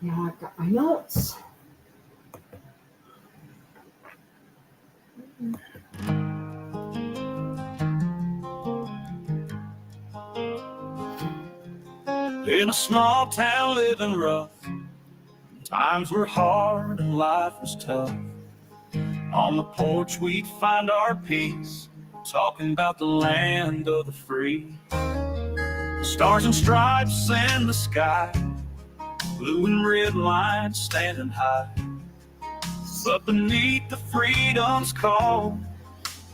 Now I've got my notes. In a small town living rough, times were hard and life was tough. On the porch we'd find our peace, talking about the land of the free. Stars and stripes in the sky, blue and red lines standing high. But beneath the freedom's call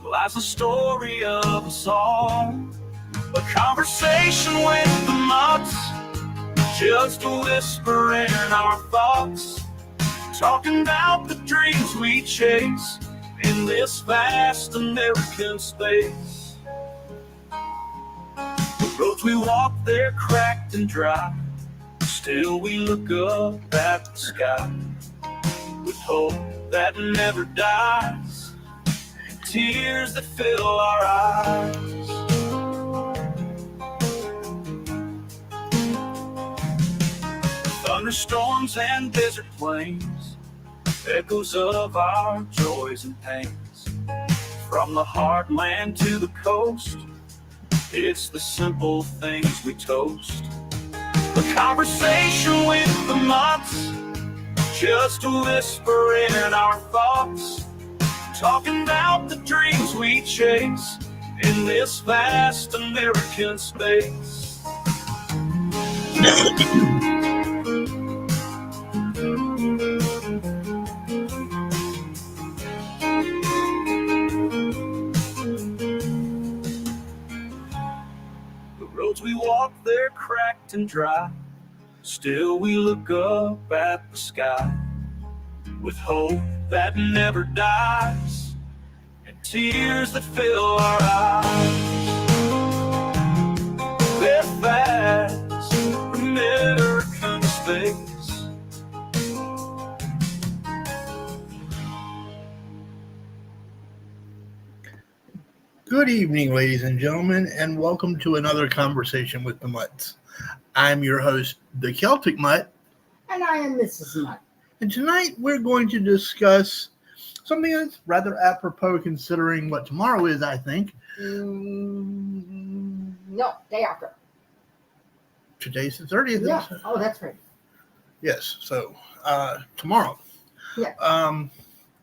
lies the story of us all. A conversation with the mutts, just a whisper in our thoughts, talking about the dreams we chase in this vast American space. The roads we walk, they're cracked and dry, still we look up at the sky with hope that never dies, and tears that fill our eyes. Thunderstorms and desert plains, echoes of our joys and pains. From the heartland to the coast, it's the simple things we toast. A conversation with the mutts, just a whisper in our thoughts, talking about the dreams we chase in this vast American space. The roads we walk, they're cracked and dry, still we look up at the sky with hope that never dies, and tears that fill our eyes. They're fast American space. Good evening, ladies and gentlemen, and welcome to another conversation with the Mutts. I'm your host, the Celtic Mutt, And I am Mrs. Mutt. and tonight we're going to discuss something that's rather apropos considering what tomorrow is, I think. No, day after. Today's the 30th. Yeah. Oh, that's right. Yes, so tomorrow. Yeah.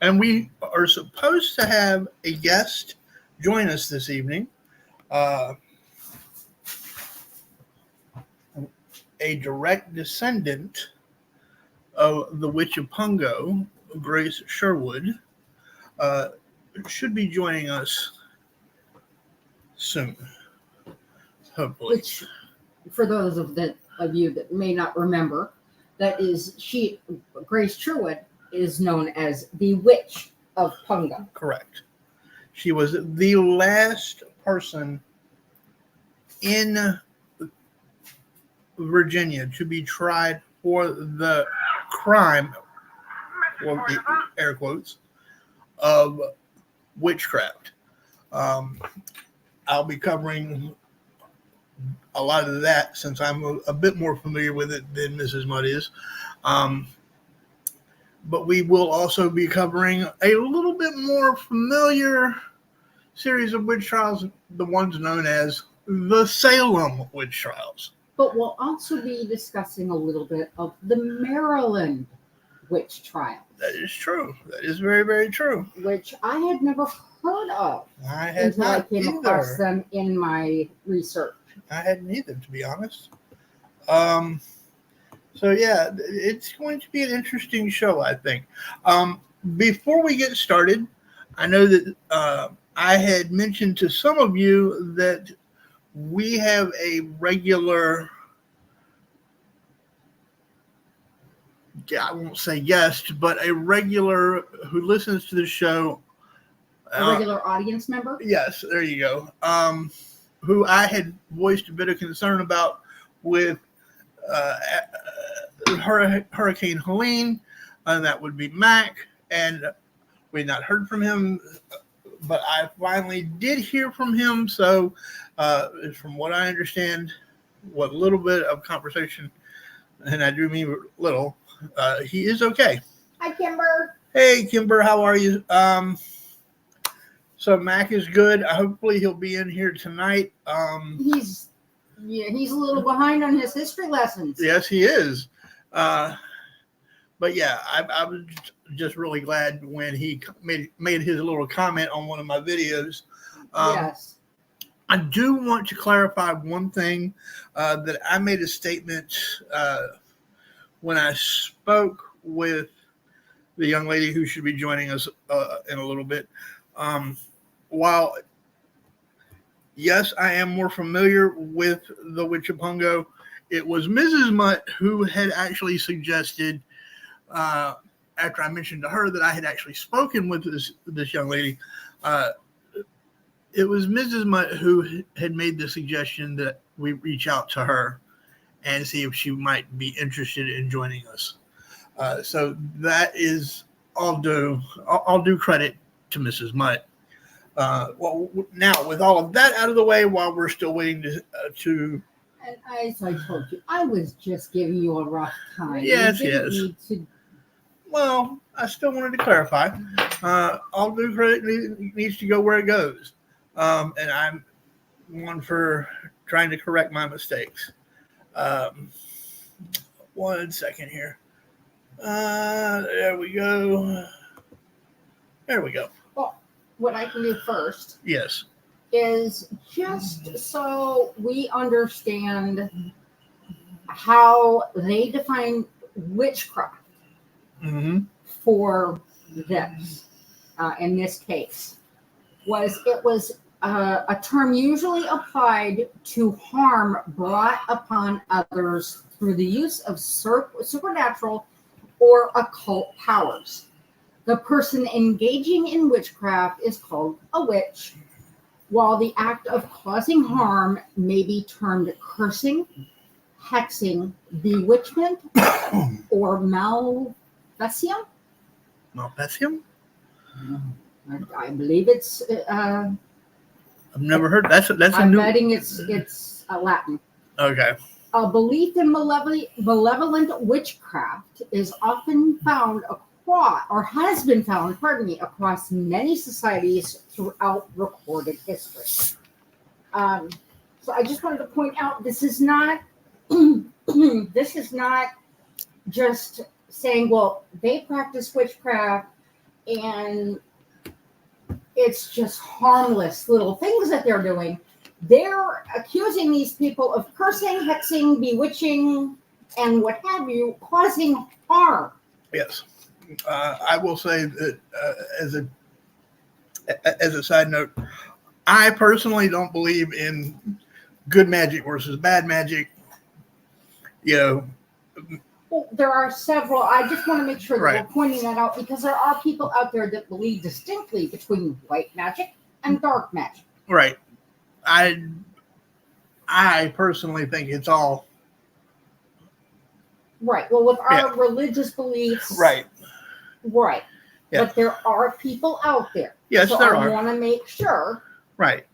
And we are supposed to have a guest join us this evening. A direct descendant of the Witch of Pungo, Grace Sherwood, should be joining us soon, hopefully. Which, for those of you that may not remember, that is, Grace Sherwood is known as the Witch of Pungo. Correct. She was the last person in Virginia to be tried for the crime, or air quotes, of witchcraft. I'll be covering a lot of that since I'm a bit more familiar with it than Mrs. Mudd is. But we will also be covering a little bit more familiar series of witch trials, the ones known as the Salem witch trials. But we'll also be discussing a little bit of the Maryland witch trial. That is true. That is very, very true. Which I had never heard of I had until I not came across either. them in my research. I hadn't either, to be honest. So yeah, it's going to be an interesting show, I think. Before we get started, I know that I had mentioned to some of you that we have a regular, I won't say guest, but a regular who listens to the show. A regular audience member? Yes, there you go. Who I had voiced a bit of concern about with Hurricane Helene, and that would be Mac, and we had not heard from him, but I finally did hear from him. So from what I understand, what little bit of conversation, and I do mean little, he is okay. Hi, Kimber. Hey, Kimber, how are you? So Mac is good. Hopefully he'll be in here tonight. He's a little behind on his history lessons. Yes, he is. But yeah, I was just really glad when he made his little comment on one of my videos. Yes. I do want to clarify one thing that I made a statement when I spoke with the young lady who should be joining us in a little bit. While, yes, I am more familiar with the Witch of Pungo, it was Mrs. Mutt who had actually suggested, after I mentioned to her that I had actually spoken with this young lady, it was Mrs. Mutt who had made the suggestion that we reach out to her and see if she might be interested in joining us. So that is all due credit to Mrs. Mutt. Well, now with all of that out of the way, while we're still waiting to And as I told you, I was just giving you a rough time. Yes, You didn't yes. need to- well, I still wanted to clarify. All due credit needs to go where it goes, and I'm one for trying to correct my mistakes. 1 second here. There we go. There we go. Well, what I can do first Yes. is just so we understand how they define witchcraft Mm-hmm. for this. In this case, it was a term usually applied to harm brought upon others through the use of supernatural or occult powers. The person engaging in witchcraft is called a witch, while the act of causing harm may be termed cursing, hexing, bewitchment, or malfeasance. Malfeasance? I believe it's. I've never heard. That's a I'm new. betting it's Latin. Okay. A belief in malevolent witchcraft is often found across, or has been found, across many societies throughout recorded history. So I just wanted to point out this is not this is not just saying, well, they practice witchcraft and it's just harmless little things that they're doing. They're accusing these people of cursing, hexing, bewitching, and what have you, causing harm. Yes. I will say that as a side note, I personally don't believe in good magic versus bad magic. You know. Well, there are several. I just want to make sure that Right. we're pointing that out because there are people out there that believe distinctly between white magic and dark magic. Right. I personally think it's all Right. Well, with our Yeah. religious beliefs. right. Right. Yeah. But there are people out there. Yes, so there I are. want to make sure Right.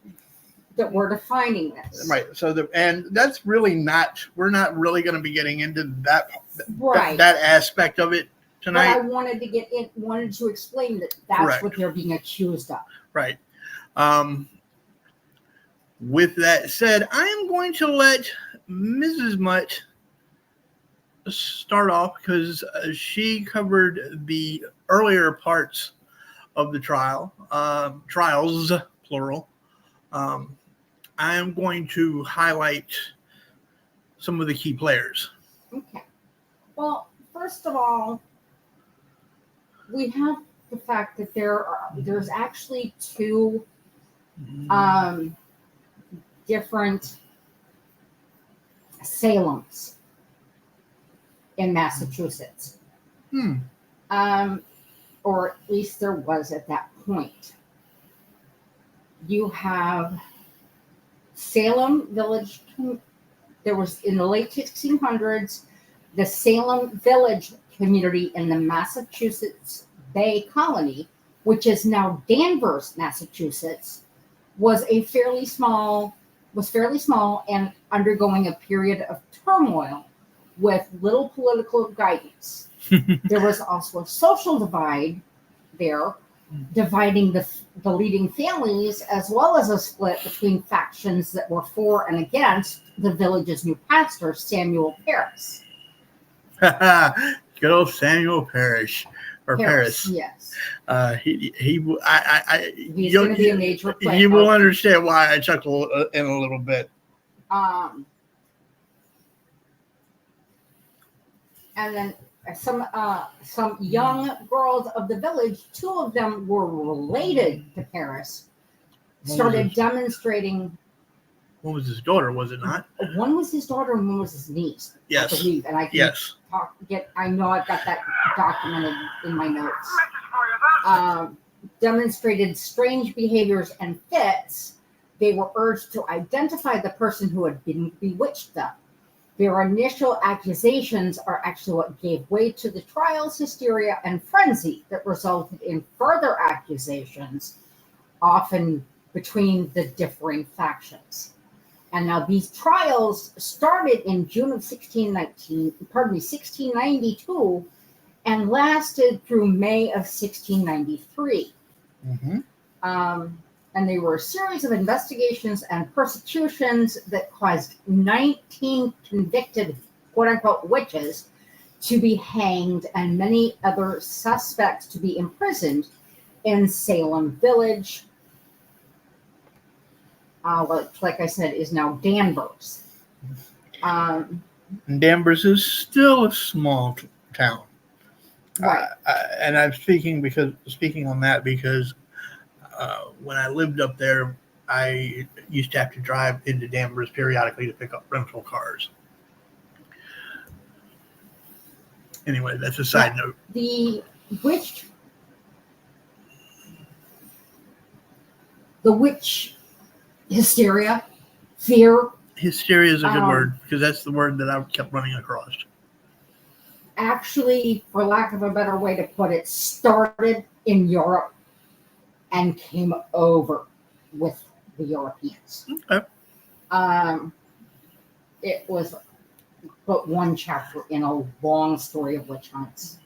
that we're defining this. Right. So and that's really not. We're not really going to be getting into that Right. that aspect of it But I tonight. wanted to explain that that's Correct. what they're being accused of. Right. With that said, I am going to let Mrs. Mutt start off because she covered the earlier parts of the trials, plural. I am going to highlight some of the key players. Okay. Well, first of all, we have the fact that there's actually two different Salems in Massachusetts. Or at least there was at that point. You have Salem Village. There was in the late 1600s, the Salem Village community in the Massachusetts Bay Colony, which is now Danvers, Massachusetts, was fairly small and undergoing a period of turmoil with little political guidance. There was also a social divide there, dividing the leading families, as well as a split between factions that were for and against the village's new pastor, Samuel Parris. Good old Samuel Parrish or Paris. Yes. He's He's going to be a major player. You will understand why I chuckle in a little bit. And then some young girls of the village, two of them were related to Paris, started demonstrating. One was his daughter, was it not? One was his daughter and one was his niece. Yes. I believe. And I can I know I've got that documented in my notes. Demonstrated strange behaviors and fits. They were urged to identify the person who had bewitched them. Their initial accusations are actually what gave way to the trials, hysteria, and frenzy that resulted in further accusations, often between the differing factions. And now these trials started in June of 1692, and lasted through May of 1693. Mm-hmm. And they were a series of investigations and persecutions that caused 19 convicted, quote-unquote, witches to be hanged and many other suspects to be imprisoned in Salem Village, which, like I said, is now Danvers. Danvers is still a small town. Right. And I'm speaking on that because when I lived up there, I used to have to drive into Danvers periodically to pick up rental cars. Anyway, that's a side note. The witch hysteria, fear. Hysteria is a good word because that's the word that I kept running across. Actually, for lack of a better way to put it, started in Europe and came over with the Europeans. Okay. It was but one chapter in a long story of witch hunts.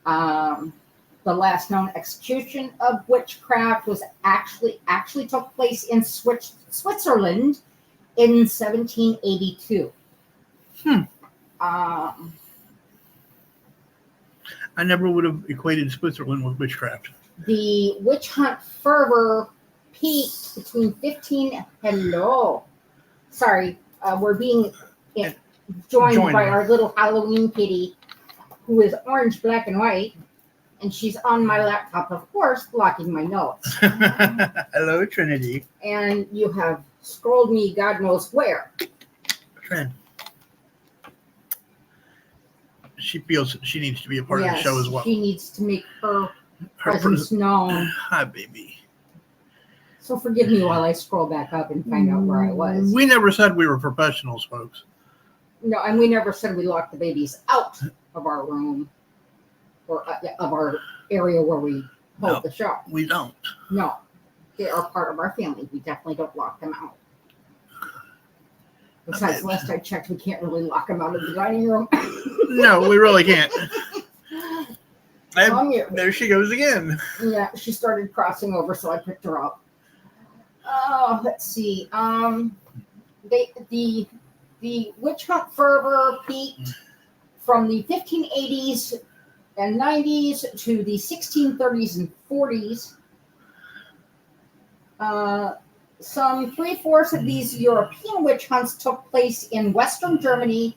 The last known execution of witchcraft was actually took place in Switzerland in 1782. I never would have equated Switzerland with witchcraft. The witch hunt fervor peaked between 15. Hello. Sorry, we're being joined by our little Halloween kitty, who is orange, black, and white. And she's on my laptop, of course, blocking my notes. Hello, Trinity. And you have scrolled me God knows where. Trin. She feels she needs to be a part of the show as well. She needs to make her presence known. Hi, baby. So forgive me while I scroll back up and find out where I was. We never said we were professionals, folks. No, and we never said we locked the babies out of our room or of our area where we hold the show. We don't. No, they are part of our family. We definitely don't lock them out. Besides, last I checked, we can't really lock them out of the dining room. No, we really can't. There she goes again. Yeah, she started crossing over, so I picked her up. Let's see. The witch hunt fervor peaked from the 1580s and 90s to the 1630s and 40s. Some 3/4 of these European witch hunts took place in Western Germany,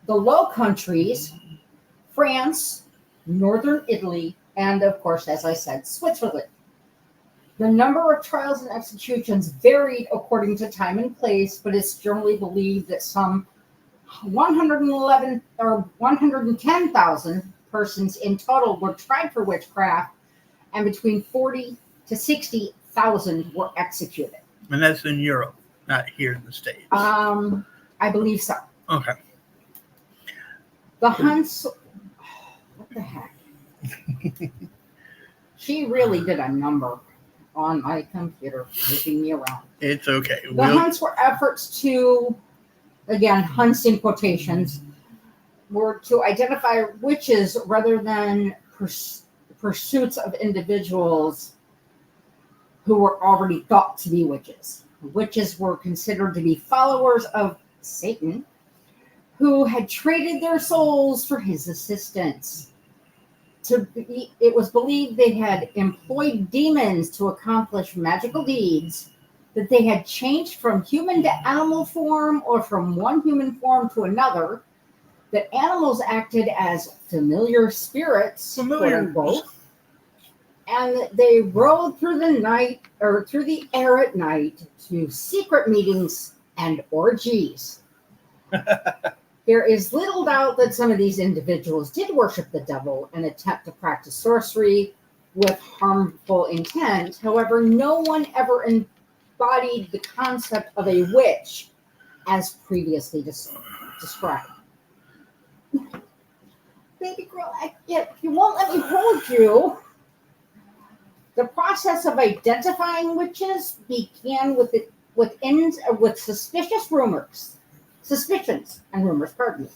the Low Countries, France, Northern Italy, and of course, as I said, Switzerland. The number of trials and executions varied according to time and place, but it's generally believed that some 111 or 110,000 persons in total were tried for witchcraft, and between 40 to 60,000 were executed. And that's in Europe, not here in the States. I believe so. Okay. The hunts. What the heck? She really did a number on my computer, moving me around. It's okay. The hunts were efforts to, again, hunts in quotations, were to identify witches rather than pursuits of individuals who were already thought to be witches. Witches were considered to be followers of Satan who had traded their souls for his assistance. It was believed they had employed demons to accomplish magical deeds, that they had changed from human to animal form or from one human form to another, that animals acted as familiar spirits, quote unquote, and that they rode through the night or through the air at night to secret meetings and orgies. There is little doubt that some of these individuals did worship the devil and attempt to practice sorcery with harmful intent. However, no one ever embodied the concept of a witch as previously described. Baby girl, if you won't let me hold you. The process of identifying witches began with suspicions and rumors. Pardon me.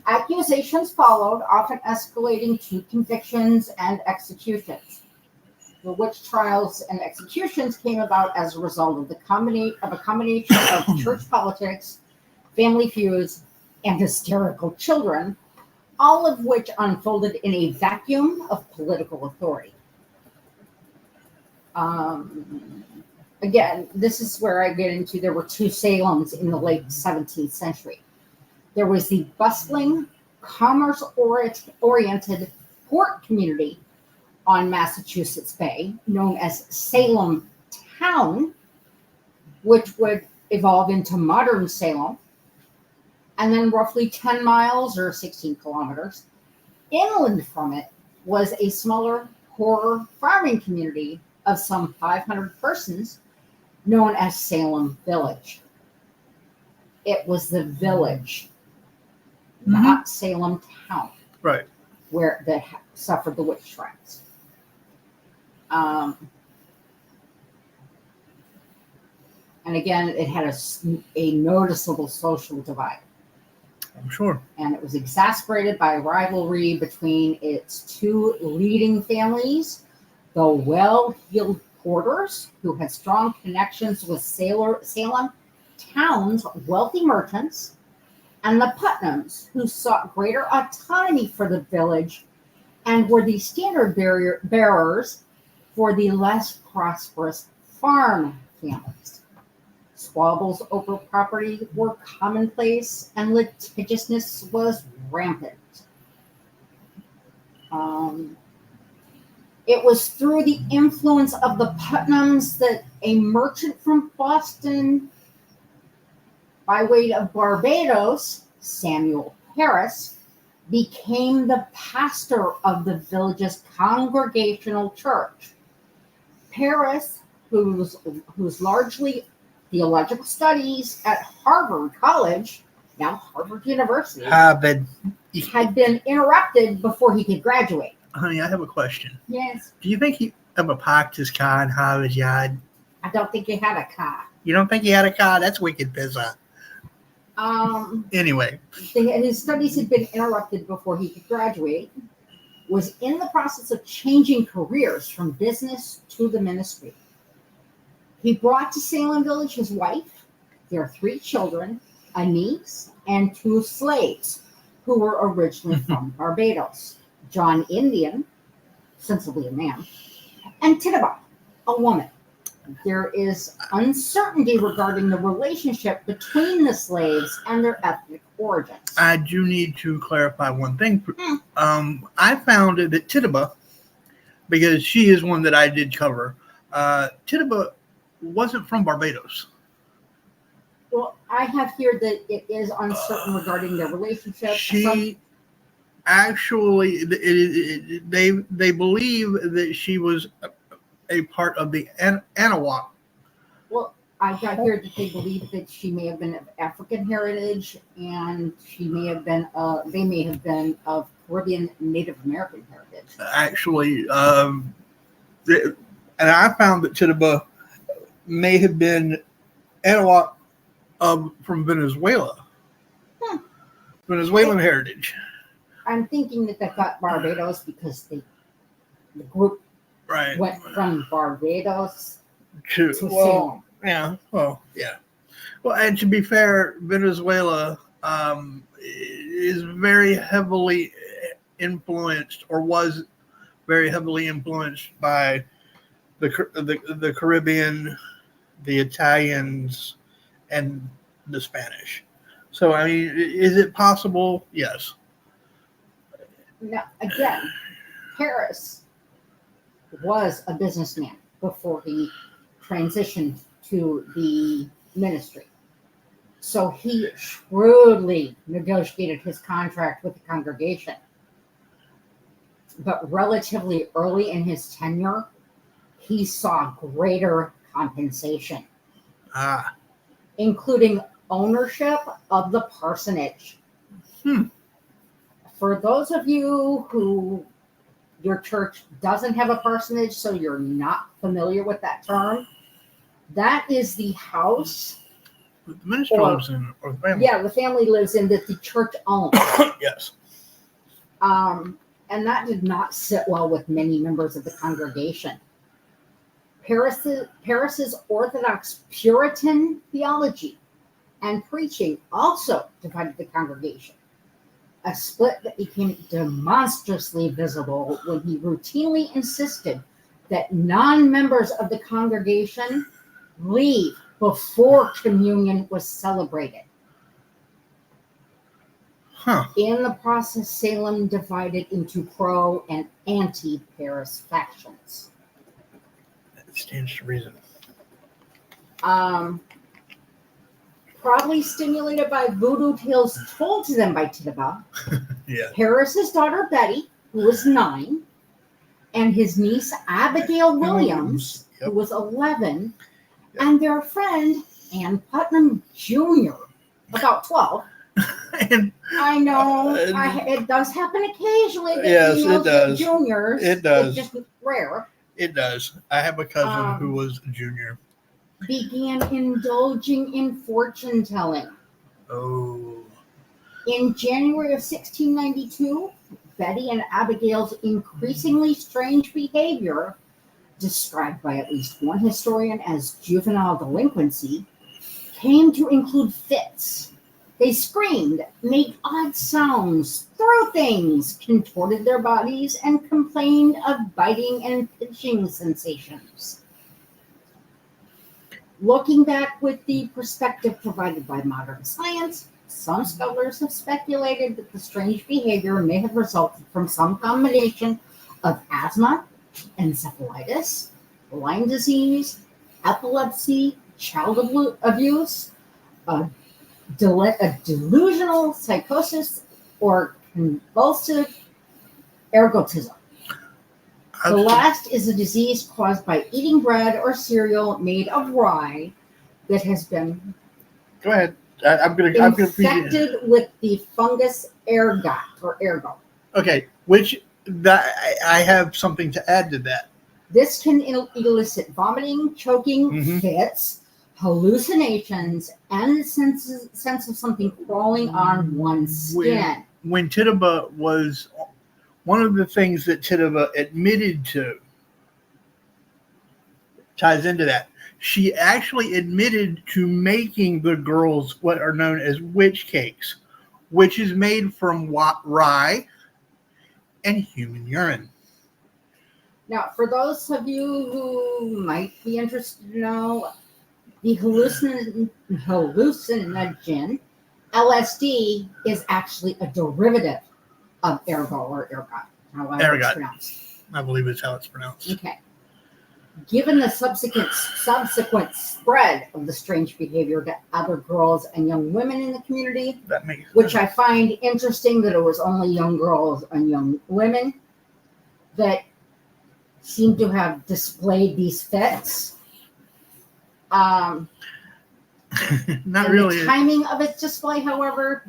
Accusations followed, often escalating to convictions and executions. The witch trials and executions came about as a result of a combination of church politics, family feuds, and hysterical children, all of which unfolded in a vacuum of political authority. Again, this is where I get into, there were two Salems in the late 17th century. There was the bustling, commerce-oriented port community on Massachusetts Bay, known as Salem Town, which would evolve into modern Salem. And then roughly 10 miles or 16 kilometers inland from it was a smaller, poorer farming community of some 500 persons known as Salem Village. It was the village, not Salem Town, right, where that suffered the witch trials. And again, it had a noticeable social divide. I'm sure. And it was exacerbated by rivalry between its two leading families, the well-heeled Porters, who had strong connections with Salem Town's wealthy merchants, and the Putnams, who sought greater autonomy for the village and were the standard bearers for the less prosperous farm families. Squabbles over property were commonplace, and litigiousness was rampant. It was through the influence of the Putnams that a merchant from Boston, by way of Barbados, Samuel Parris, became the pastor of the village's Congregational Church. Parris, whose largely theological studies at Harvard College, now Harvard University, had been interrupted before he could graduate. Honey, I have a question. Yes. Do you think he ever parked his car in Harvard's yard? I don't think he had a car. You don't think he had a car? That's wicked bizarre. Anyway. His studies had been interrupted before he could graduate, was in the process of changing careers from business to the ministry. He brought to Salem Village his wife, their 3 children, a niece, and 2 slaves who were originally from Barbados. John Indian, sensibly a man, and Tituba, a woman. There is uncertainty regarding the relationship between the slaves and their ethnic origins. I do need to clarify one thing. I found that Tituba, because she is one that I did cover, Tituba wasn't from Barbados. Well, I have here that it is uncertain regarding their relationship. Actually, they believe that she was a part of the Anahuac. Well, I got here that they believe that she may have been of African heritage, and she may have been. They may have been of Caribbean Native American heritage. Actually, and I found that Tituba may have been Anahuac from Venezuela, Venezuelan heritage. I'm thinking that they thought Barbados because the group Right. went from Barbados To, to well, Salem. yeah. Well, yeah. Well, and to be fair, Venezuela is very heavily influenced, or was very heavily influenced by the Caribbean, the Italians, and the Spanish. So, I mean, is it possible? Yes. Now, again, Harris was a businessman before he transitioned to the ministry. So he shrewdly negotiated his contract with the congregation. But relatively early in his tenure, he saw greater compensation, Ah. including ownership of the parsonage. Hmm. For those of you who your church doesn't have a parsonage, so you're not familiar with that term, that is the house. The minister lives in, or the family. Yeah, the family lives in that the church owns. Yes. And that did not sit well with many members of the congregation. Paris's Orthodox Puritan theology and preaching also divided the congregation, a split that became demonstrably visible when he routinely insisted that non-members of the congregation leave before communion was celebrated. Huh. In the process, Salem divided into pro and anti-Paris factions. That stands to reason. Probably stimulated by voodoo tales told to them by Tituba, Yeah. Paris's daughter Betty, who was 9, and his niece Abigail Williams, Yep. who was 11, and their friend Ann Putnam Jr., about 12. And I know it does happen occasionally. That Yes, it females get does. Juniors. It does. It's just rare. it does. I have a cousin who was a junior. Began indulging in fortune telling. Oh. In January of 1692, Betty and Abigail's increasingly strange behavior, described by at least one historian as juvenile delinquency, came to include fits. They screamed, made odd sounds, threw things, contorted their bodies, and complained of biting and pinching sensations. Looking back with the perspective provided by modern science, some scholars have speculated that the strange behavior may have resulted from some combination of asthma, encephalitis, Lyme disease, epilepsy, child abuse, a delusional psychosis, or convulsive ergotism. The last is a disease caused by eating bread or cereal made of rye that has been Go ahead. I'm gonna infected with the fungus ergot or ergo. Okay, which I have something to add to that. This can elicit vomiting, choking, Mhm. fits, hallucinations, and the sense of something crawling on one's skin. When Tituba was one of the things that Tituba admitted to ties into that. She actually admitted to making the girls what are known as witch cakes, which is made from rye and human urine. Now, for those of you who might be interested to know, the hallucinogen LSD is actually a derivative of ergo or ergot. However it's pronounced. I believe it's how it's pronounced. Okay. Given the subsequent spread of the strange behavior to other girls and young women in the community, That makes which I find interesting that it was only young girls and young women that seem to have displayed these fits. Not and really. The timing of its display, however,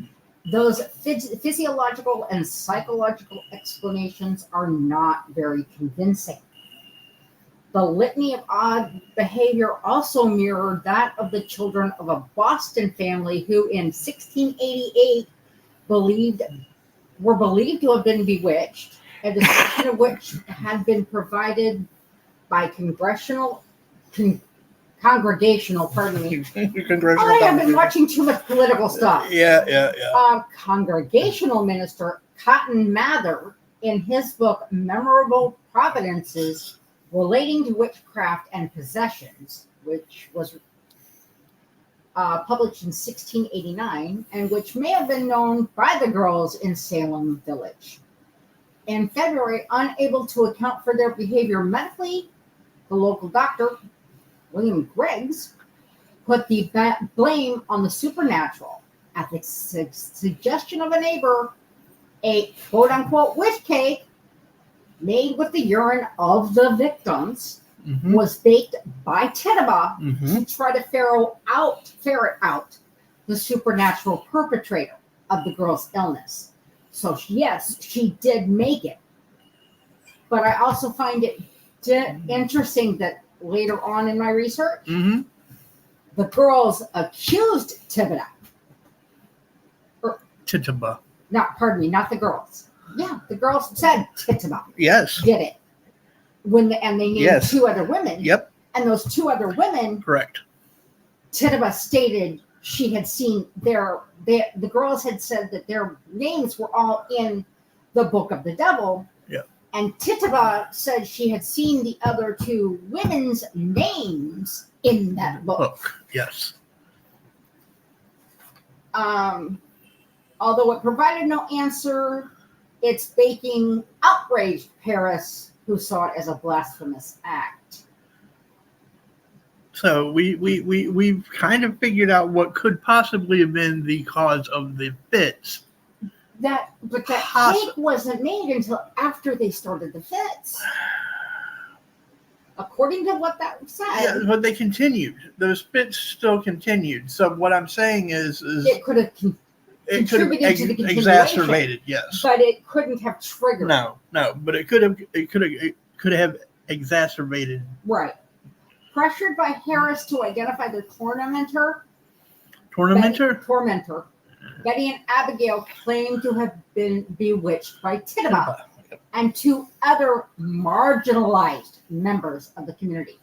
those physiological and psychological explanations are not very convincing. The litany of odd behavior also mirrored that of the children of a Boston family who in 1688 believed were believed to have been bewitched, a description of which had been provided by congregational, pardon me. Congressional I have been Congress. watching too much political stuff. Yeah. Congregational minister Cotton Mather, in his book Memorable Providences Relating to Witchcraft and Possessions, which was published in 1689, and which may have been known by the girls in Salem Village. In February, unable to account for their behavior medically, the local doctor, William Griggs, put the blame on the supernatural. At the suggestion of a neighbor, a quote-unquote witch cake made with the urine of the victims Mm-hmm. was baked by Tituba Mm-hmm. to try to ferret out the supernatural perpetrator of the girl's illness. So yes, she did make it. But I also find it interesting that later on in my research, Mm-hmm. the girls accused Tituba. Tituba. Not the girls. Yeah, the girls said Tituba Yes. did it. And they named Yes. two other women. Yep. And those two other women, Correct. Tituba stated she had seen the girls had said that their names were all in the book of the devil. Yeah. And Tituba said she had seen the other two women's names in that book. Yes. Although it provided no answer, its baking outraged Paris, who saw it as a blasphemous act. So we've kind of figured out what could possibly have been the cause of the fits. That cake wasn't made until after they started the fits. According to what that said, Yeah, but they continued. Those fits still continued. So what I'm saying is it could have it could have contributed to the continuation. exacerbated. Yes. but it couldn't have triggered. No, but it could have exacerbated. Right. Pressured by Harris to identify the tormentor, Betty and Abigail claimed to have been bewitched by Tituba and two other marginalized members of the community,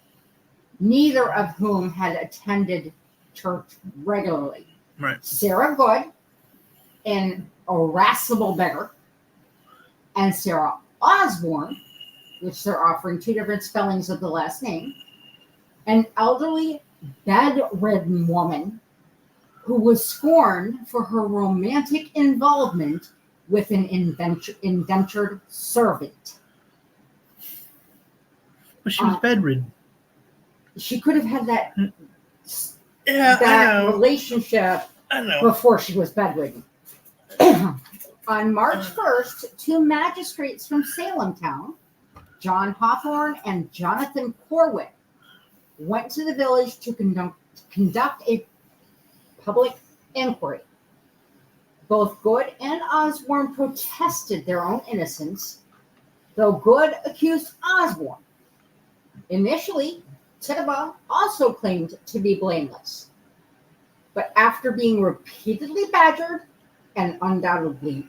neither of whom had attended church regularly. Right. Sarah Good, an irascible beggar, and Sarah Osborne, which they're offering two different spellings of the last name, an elderly, bedridden woman who was scorned for her romantic involvement with an indentured servant. But she was bedridden. She could have had that Yeah, relationship I know. before she was bedridden. On March 1st, two magistrates from Salem town, John Hawthorne and Jonathan Corwin, went to the village to conduct a public inquiry. Both Good and Osborne protested their own innocence, though Good accused Osborne. Initially, Tituba also claimed to be blameless. But after being repeatedly badgered and undoubtedly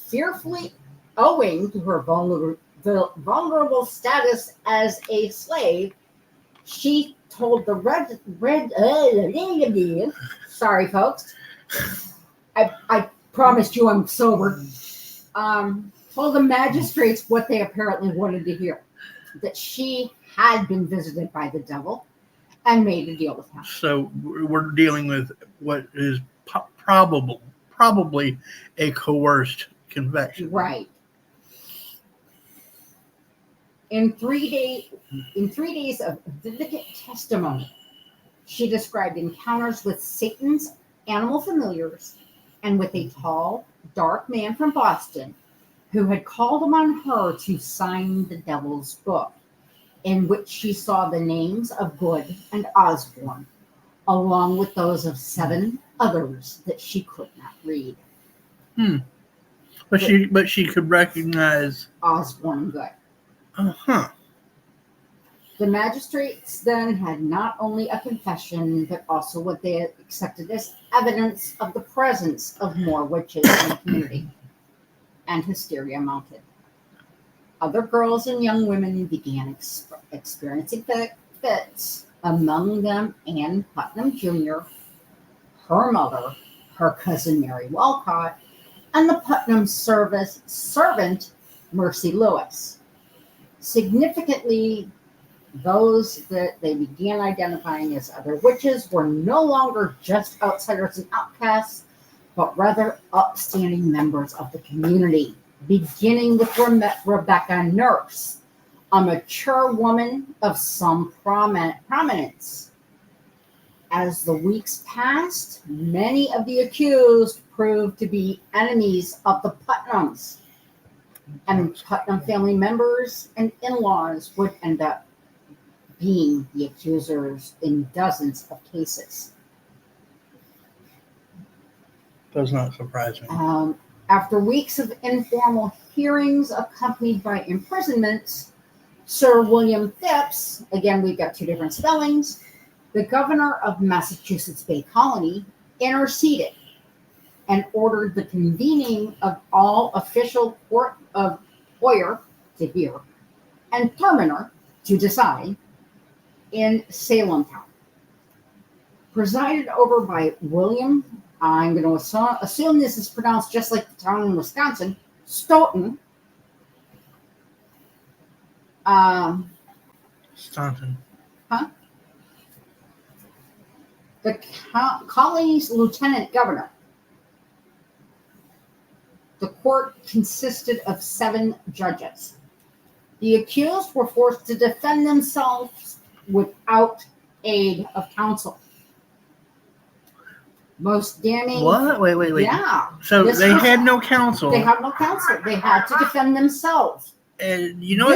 fearfully owing to her vulnerable status as a slave, she told the sorry folks, I promised you I'm sober, told the magistrates what they apparently wanted to hear, that she had been visited by the devil and made a deal with him. So we're dealing with what is probably a coerced confession. Right. In 3 days of vivid testimony, she described encounters with Satan's animal familiars and with a tall, dark man from Boston who had called upon her to sign the devil's book, in which she saw the names of Good and Osborne, along with those of 7 others that she could not read. But she could recognize Osborne and Good. Uh-huh. The magistrates then had not only a confession, but also what they had accepted as evidence of the presence of more witches in the community, and hysteria mounted. Other girls and young women began experiencing fits, among them Ann Putnam Jr., her mother, her cousin Mary Walcott, and the Putnam servant Mercy Lewis. Significantly, those that they began identifying as other witches were no longer just outsiders and outcasts, but rather upstanding members of the community, beginning with Rebecca Nurse, a mature woman of some prominence. As the weeks passed, many of the accused proved to be enemies of the Putnams, and Putnam family members and in-laws would end up being the accusers in dozens of cases. Does not surprise me. After weeks of informal hearings accompanied by imprisonments, Sir William Phipps, again, we've got two different spellings, the governor of Massachusetts Bay Colony, interceded and ordered the convening of all official court of Hoyer to hear and Terminer to decide in Salem Town. Presided over by William, I'm going to assume this is pronounced just like the town in Wisconsin, Stoughton. Staunton. Huh? The colony's lieutenant governor. The court consisted of 7 judges. The accused were forced to defend themselves without aid of counsel. Most damning. What? Wait. Yeah. So they had no counsel. They had no counsel. They had to defend themselves. And you know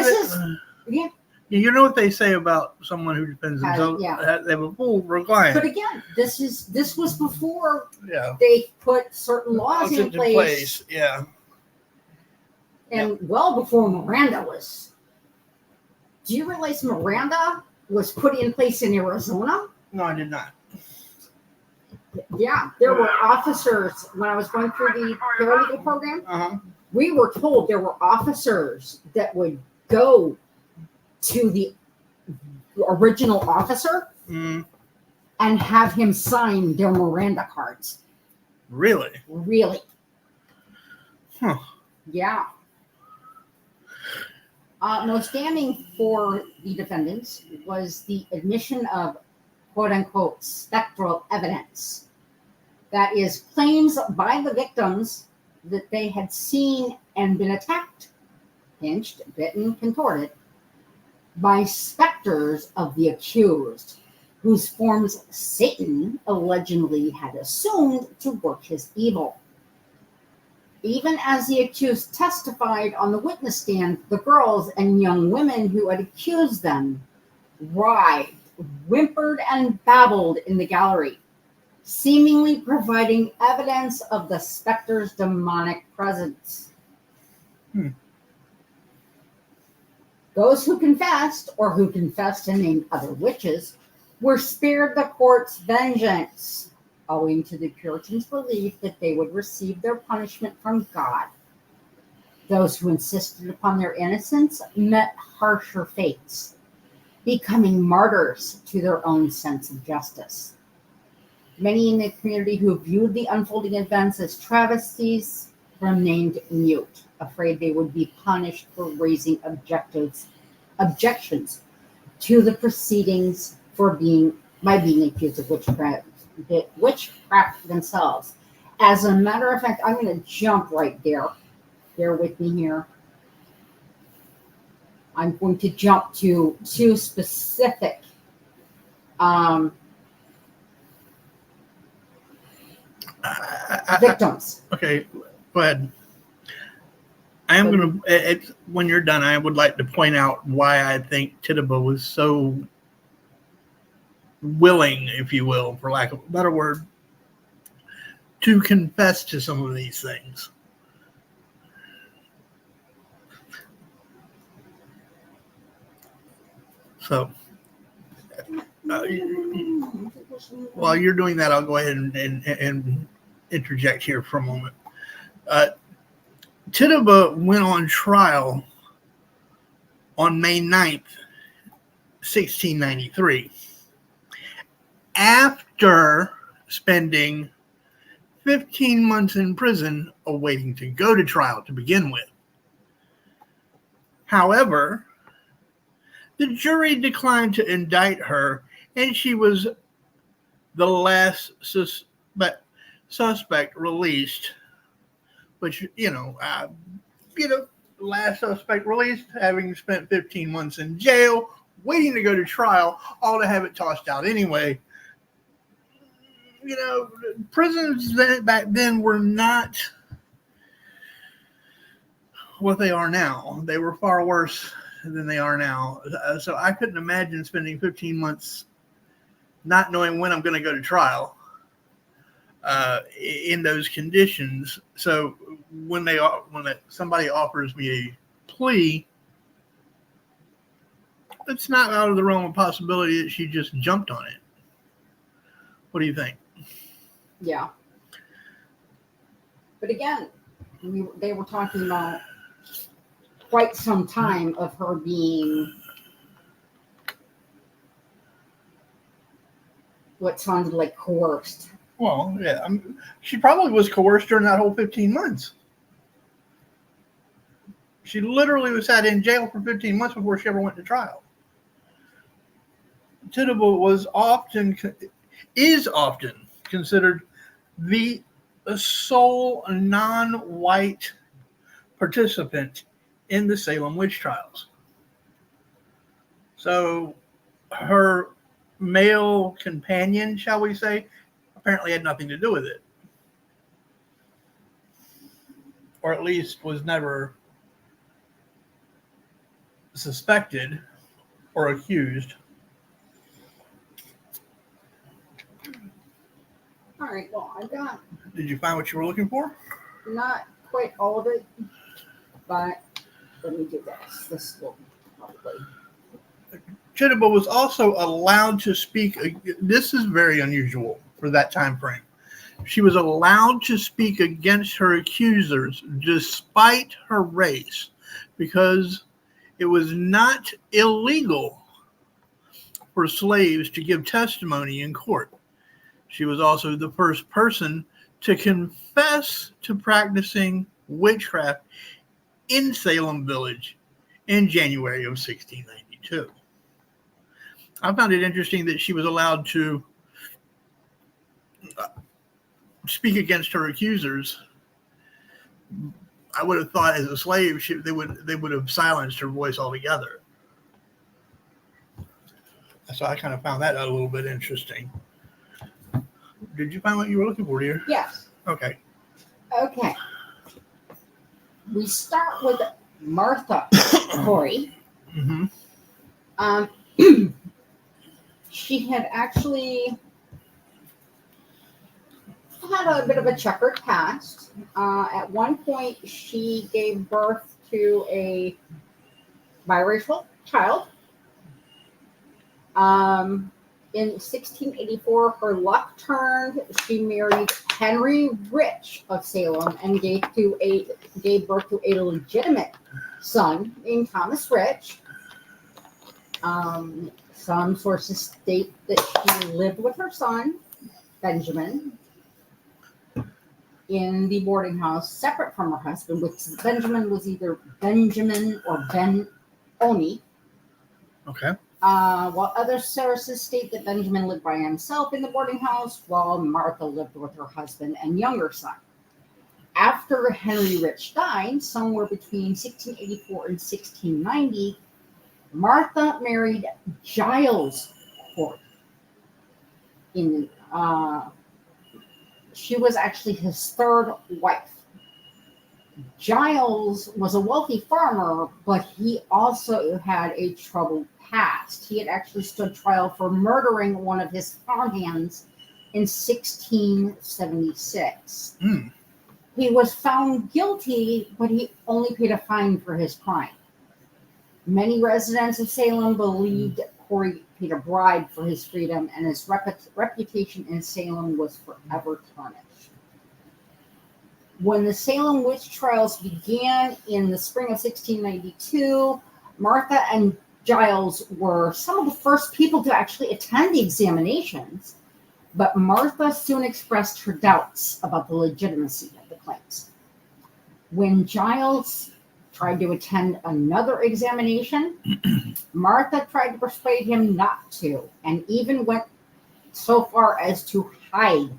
Yeah. You know what they say about someone who defends themselves? Yeah. They have a full client. But again, this was before Yeah. they put certain laws in place. Yeah. And well before Miranda was. Do you realize Miranda was put in place in Arizona? No, I did not. Yeah, there were officers when I was going through the paralegal program. Uh-huh. We were told there were officers that would go to the original officer and have him sign their Miranda cards. Really? Really? Huh. Yeah. Most damning for the defendants was the admission of quote-unquote spectral evidence. That is, claims by the victims that they had seen and been attacked, pinched, bitten, contorted by specters of the accused, whose forms Satan allegedly had assumed to work his evil. Even as the accused testified on the witness stand, the girls and young women who had accused them writhed, whimpered, and babbled in the gallery, seemingly providing evidence of the specter's demonic presence. Those who confessed, or who confessed and named other witches, were spared the court's vengeance, owing to the Puritans' belief that they would receive their punishment from God. Those who insisted upon their innocence met harsher fates, becoming martyrs to their own sense of justice. Many in the community who viewed the unfolding events as travesties remained mute, afraid they would be punished for raising objections to the proceedings by being accused of witchcraft themselves. As a matter of fact, I'm going to jump right there. Bear with me here. I'm going to jump to 2 specific victims. Okay, go ahead. I am going to, when you're done, I would like to point out why I think Tituba was so willing, if you will, for lack of a better word, to confess to some of these things. So while you're doing that, I'll go ahead and interject here for a moment. Tituba went on trial on May 9th, 1693, after spending 15 months in prison awaiting to go to trial to begin with. However, the jury declined to indict her, and she was the last suspect released, which, last suspect released, having spent 15 months in jail, waiting to go to trial, all to have it tossed out anyway. Prisons back then were not what they are now. They were far worse than they are now. So I couldn't imagine spending 15 months not knowing when I'm going to go to trial in those conditions. So when somebody offers me a plea, it's not out of the realm of possibility that she just jumped on it. What do you think? Yeah. But again, they were talking about quite some time of her being what sounded like coerced. Well, yeah, she probably was coerced during that whole 15 months. She literally was sat in jail for 15 months before she ever went to trial. Tituba is often considered the sole non-white participant in the Salem witch trials. So her male companion, shall we say, apparently had nothing to do with it. Or at least was never suspected or accused. All right, well, I got Did you find what you were looking for? not quite all of it, but let me do this. This will probably. Tituba was also allowed to speak. This is very unusual for that time frame. She was allowed to speak against her accusers despite her race, because it was not illegal for slaves to give testimony in court. She was also the first person to confess to practicing witchcraft in Salem Village in January of 1692. I found it interesting that she was allowed to speak against her accusers. I would have thought as a slave they would have silenced her voice altogether. So I kind of found that a little bit interesting. Did you find what you were looking for, dear? Yes. Okay. Okay. We start with Martha Corey. Mm-hmm. She had actually had a bit of a checkered past. At one point, she gave birth to a biracial child. In 1684, her luck turned. She married Henry Rich of Salem and gave birth to a legitimate son named Thomas Rich. Some sources state that she lived with her son, Benjamin, in the boarding house separate from her husband, which Benjamin was either Benjamin or Ben-Oni. Okay. While other sources state that Benjamin lived by himself in the boarding house, while Martha lived with her husband and younger son. After Henry Rich died, somewhere between 1684 and 1690, Martha married Giles Corey. She was actually his third wife. Giles was a wealthy farmer, but he also had a troubled past. He had actually stood trial for murdering one of his farmhands in 1676. He was found guilty, but he only paid a fine for his crime. Many residents of Salem believed Corey paid a bribe for his freedom, and his reputation in Salem was forever tarnished. When the Salem witch trials began in the spring of 1692, Martha and Giles were some of the first people to actually attend the examinations, but Martha soon expressed her doubts about the legitimacy of the claims. When Giles tried to attend another examination, Martha tried to persuade him not to, and even went so far as to hide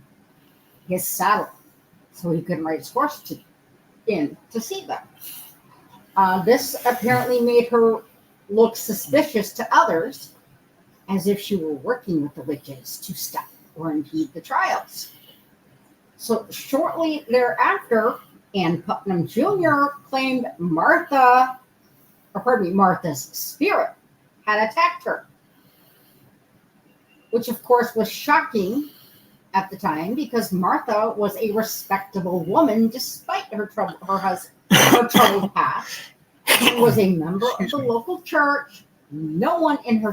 his saddle so he couldn't ride his horse to see them. This apparently made her look suspicious to others, as if she were working with the witches to stop or impede the trials. So shortly thereafter, Ann Putnam Jr. claimed Martha's spirit had attacked her, which of course was shocking at the time because Martha was a respectable woman despite her troubled past. She was a member of the local church. No one of her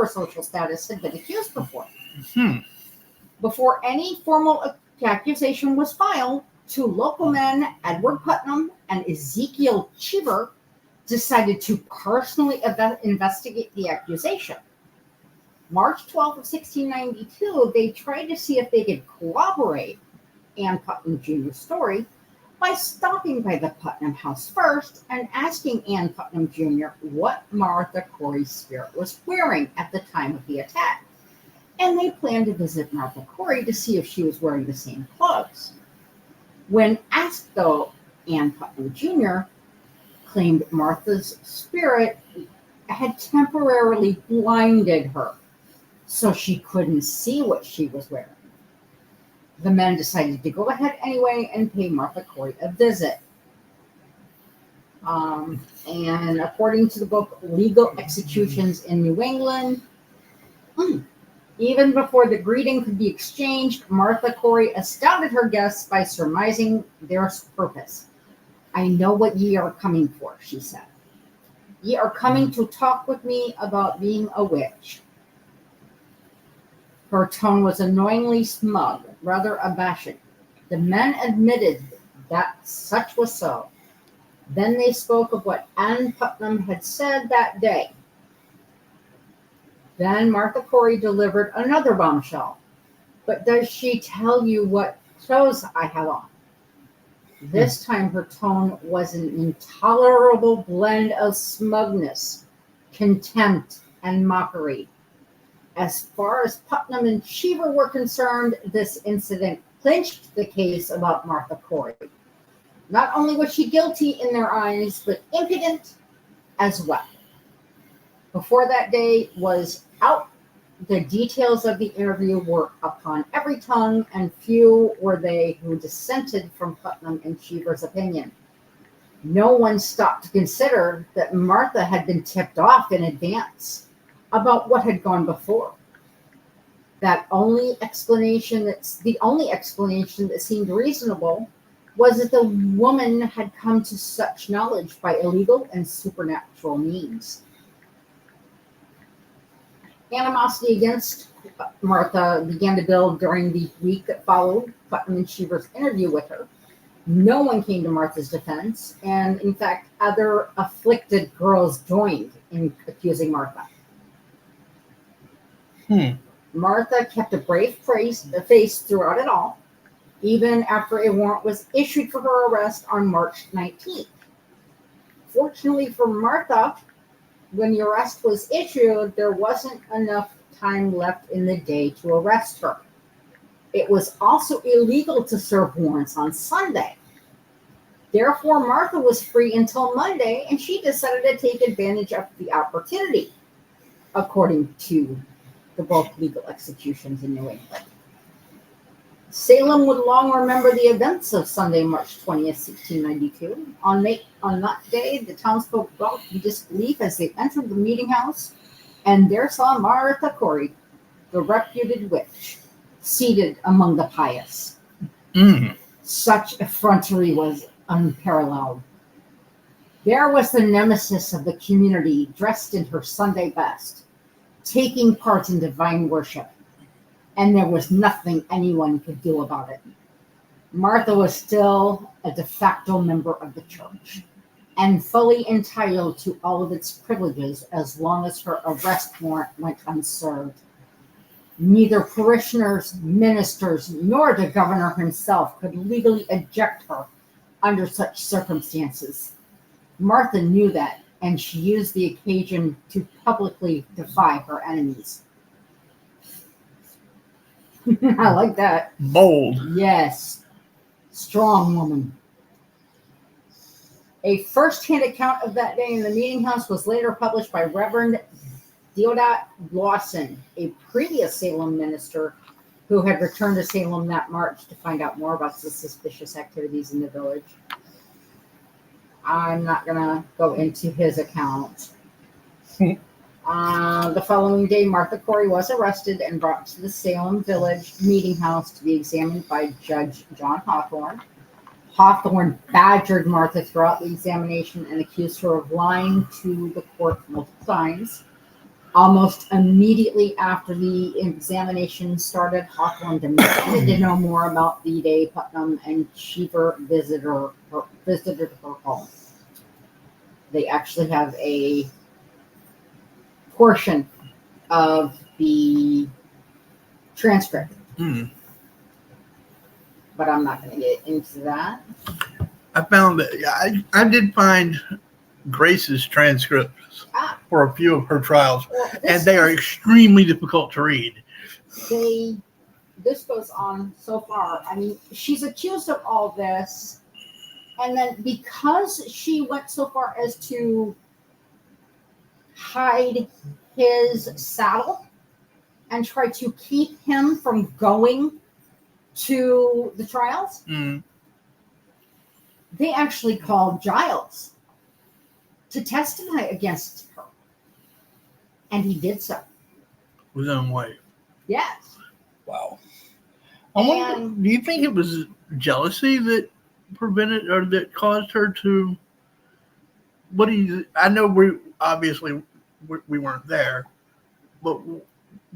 social status had been accused before. Before any formal accusation was filed, two local men, Edward Putnam and Ezekiel Cheever, decided to personally investigate the accusation. March 12th of 1692, they tried to see if they could corroborate Ann Putnam Jr.'s story by stopping by the Putnam house first and asking Ann Putnam Jr. what Martha Corey's spirit was wearing at the time of the attack. And they planned to visit Martha Corey to see if she was wearing the same clothes. When asked, though, Ann Putnam Jr. claimed Martha's spirit had temporarily blinded her, so she couldn't see what she was wearing. The men decided to go ahead anyway and pay Martha Corey a visit. And according to the book Legal Executions in New England, even before the greeting could be exchanged, Martha Corey astounded her guests by surmising their purpose. "I know what ye are coming for," she said. "Ye are coming to talk with me about being a witch." Her tone was annoyingly smug, rather abashed. The men admitted that such was so. Then they spoke of what Ann Putnam had said that day. Then Martha Corey delivered another bombshell. "But does she tell you what clothes I have on?" This time her tone was an intolerable blend of smugness, contempt, and mockery. As far as Putnam and Cheever were concerned, this incident clinched the case about Martha Corey. Not only was she guilty in their eyes, but impudent as well. Before that day was out, the details of the interview were upon every tongue, and few were they who dissented from Putnam and Cheever's opinion. No one stopped to consider that Martha had been tipped off in advance about what had gone before. The only explanation that seemed reasonable was that the woman had come to such knowledge by illegal and supernatural means. Animosity against Martha began to build during the week that followed Putnam and Cheever's interview with her. No one came to Martha's defense, and in fact, other afflicted girls joined in accusing Martha. Martha kept a brave face throughout it all, even after a warrant was issued for her arrest on March 19th. Fortunately for Martha, when the arrest was issued, there wasn't enough time left in the day to arrest her. It was also illegal to serve warrants on Sunday. Therefore, Martha was free until Monday, and she decided to take advantage of the opportunity, according to the book Legal Executions in New England. Salem would long remember the events of Sunday, March 20th, 1692. On that day, the townsfolk felt in disbelief as they entered the meeting house, and there saw Martha Corey, the reputed witch, seated among the pious. Such effrontery was unparalleled. There was the nemesis of the community, dressed in her Sunday best, taking part in divine worship, and there was nothing anyone could do about it. Martha was still a de facto member of the church, and fully entitled to all of its privileges as long as her arrest warrant went unserved. Neither parishioners, ministers, nor the governor himself could legally eject her under such circumstances. Martha knew that, and she used the occasion to publicly defy her enemies. I like that. Bold. Yes. Strong woman. A first-hand account of that day in the meeting house was later published by Reverend Deodat Lawson, a previous Salem minister who had returned to Salem that March to find out more about the suspicious activities in the village. I'm not going to go into his account. The following day, Martha Corey was arrested and brought to the Salem Village meeting house to be examined by Judge John Hawthorne. Hawthorne badgered Martha throughout the examination and accused her of lying to the court multiple times. Almost immediately after the examination started, Hawthorne demanded to know more about the day Putnam and Cheever visited her home. They actually have a portion of the transcript, but I'm not going to get into that. I found that I did find Grace's transcripts for a few of her trials, and they are extremely difficult to read. This goes on so far. I mean, she's accused of all this, and then because she went so far as to hide his saddle and try to keep him from going to the trials, they actually called Giles to testify against her, and he did so. His own wife. Yes. Wow. I wonder, do you think it was jealousy that prevented or that caused her to? What do you? I know we weren't there, but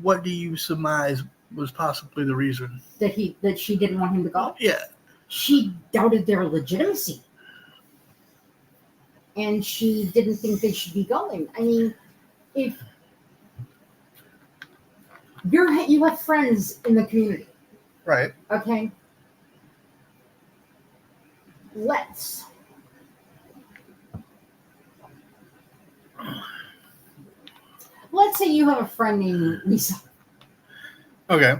what do you surmise was possibly the reason that she didn't want him to go? Yeah. She doubted their legitimacy, and she didn't think they should be going. I mean, if you have friends in the community, right? Okay. Let's say you have a friend named Lisa. Okay.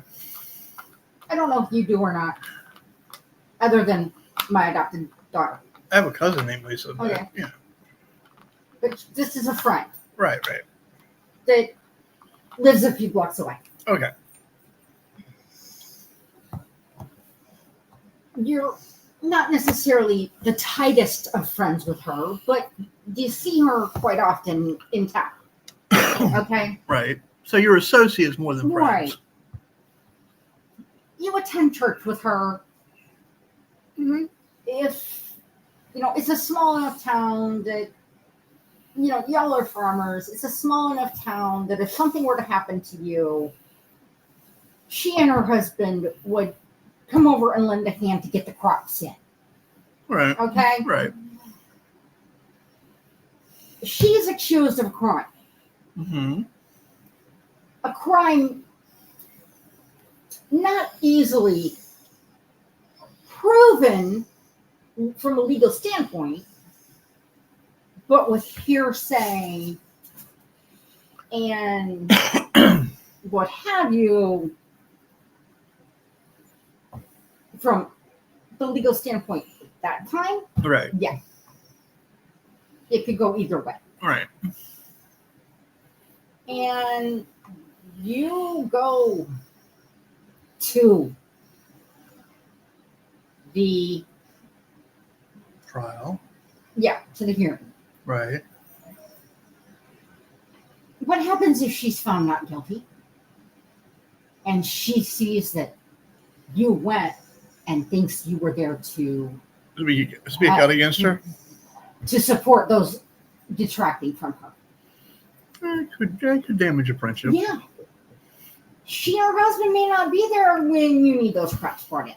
I don't know if you do or not, other than my adopted daughter. I have a cousin named Lisa. Okay. Yeah. But this is a friend. Right. That lives a few blocks away. Okay. You're not necessarily the tightest of friends with her, but you see her quite often in town. Okay? Right. So you're associates more than friends. Right. You attend church with her. Mm-hmm. If, it's a small enough town that, y'all are farmers. It's a small enough town that if something were to happen to you, she and her husband would come over and lend a hand to get the crops in. Right. Okay? Right. She's accused of a crime. Mm-hmm. A crime not easily proven from a legal standpoint, but with hearsay and what have you, from the legal standpoint at that time, Right. yeah, it could go either way. Right. And you go to the trial. Yeah, to the hearing. Right. What happens if she's found not guilty and she sees that you went and thinks you were there to Speak out against her? to support those detracting from her. It could damage a friendship. Yeah. She and her husband may not be there when you need those crafts brought in.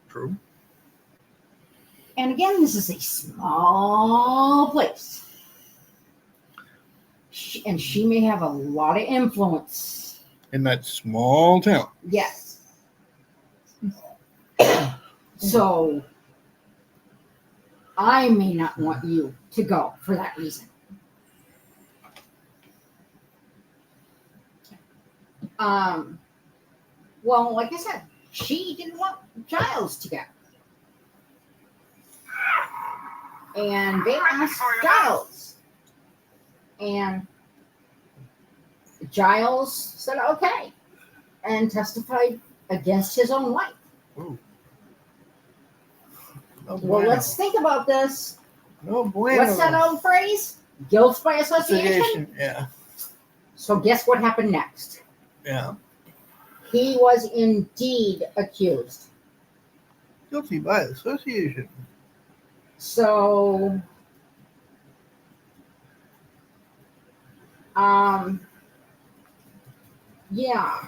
True. And again, this is a small place. And she may have a lot of influence. In that small town. Yes. So, I may not want you to go for that reason. Well, like I said, she didn't want Giles to go. And they asked Giles. And Giles said okay. And testified against his own wife. Ooh. Well, No bueno. let's think about this. No bueno. What's that old phrase? Guilt by association? Yeah. So guess what happened next? Yeah. He was indeed accused. Guilty by association. So, yeah,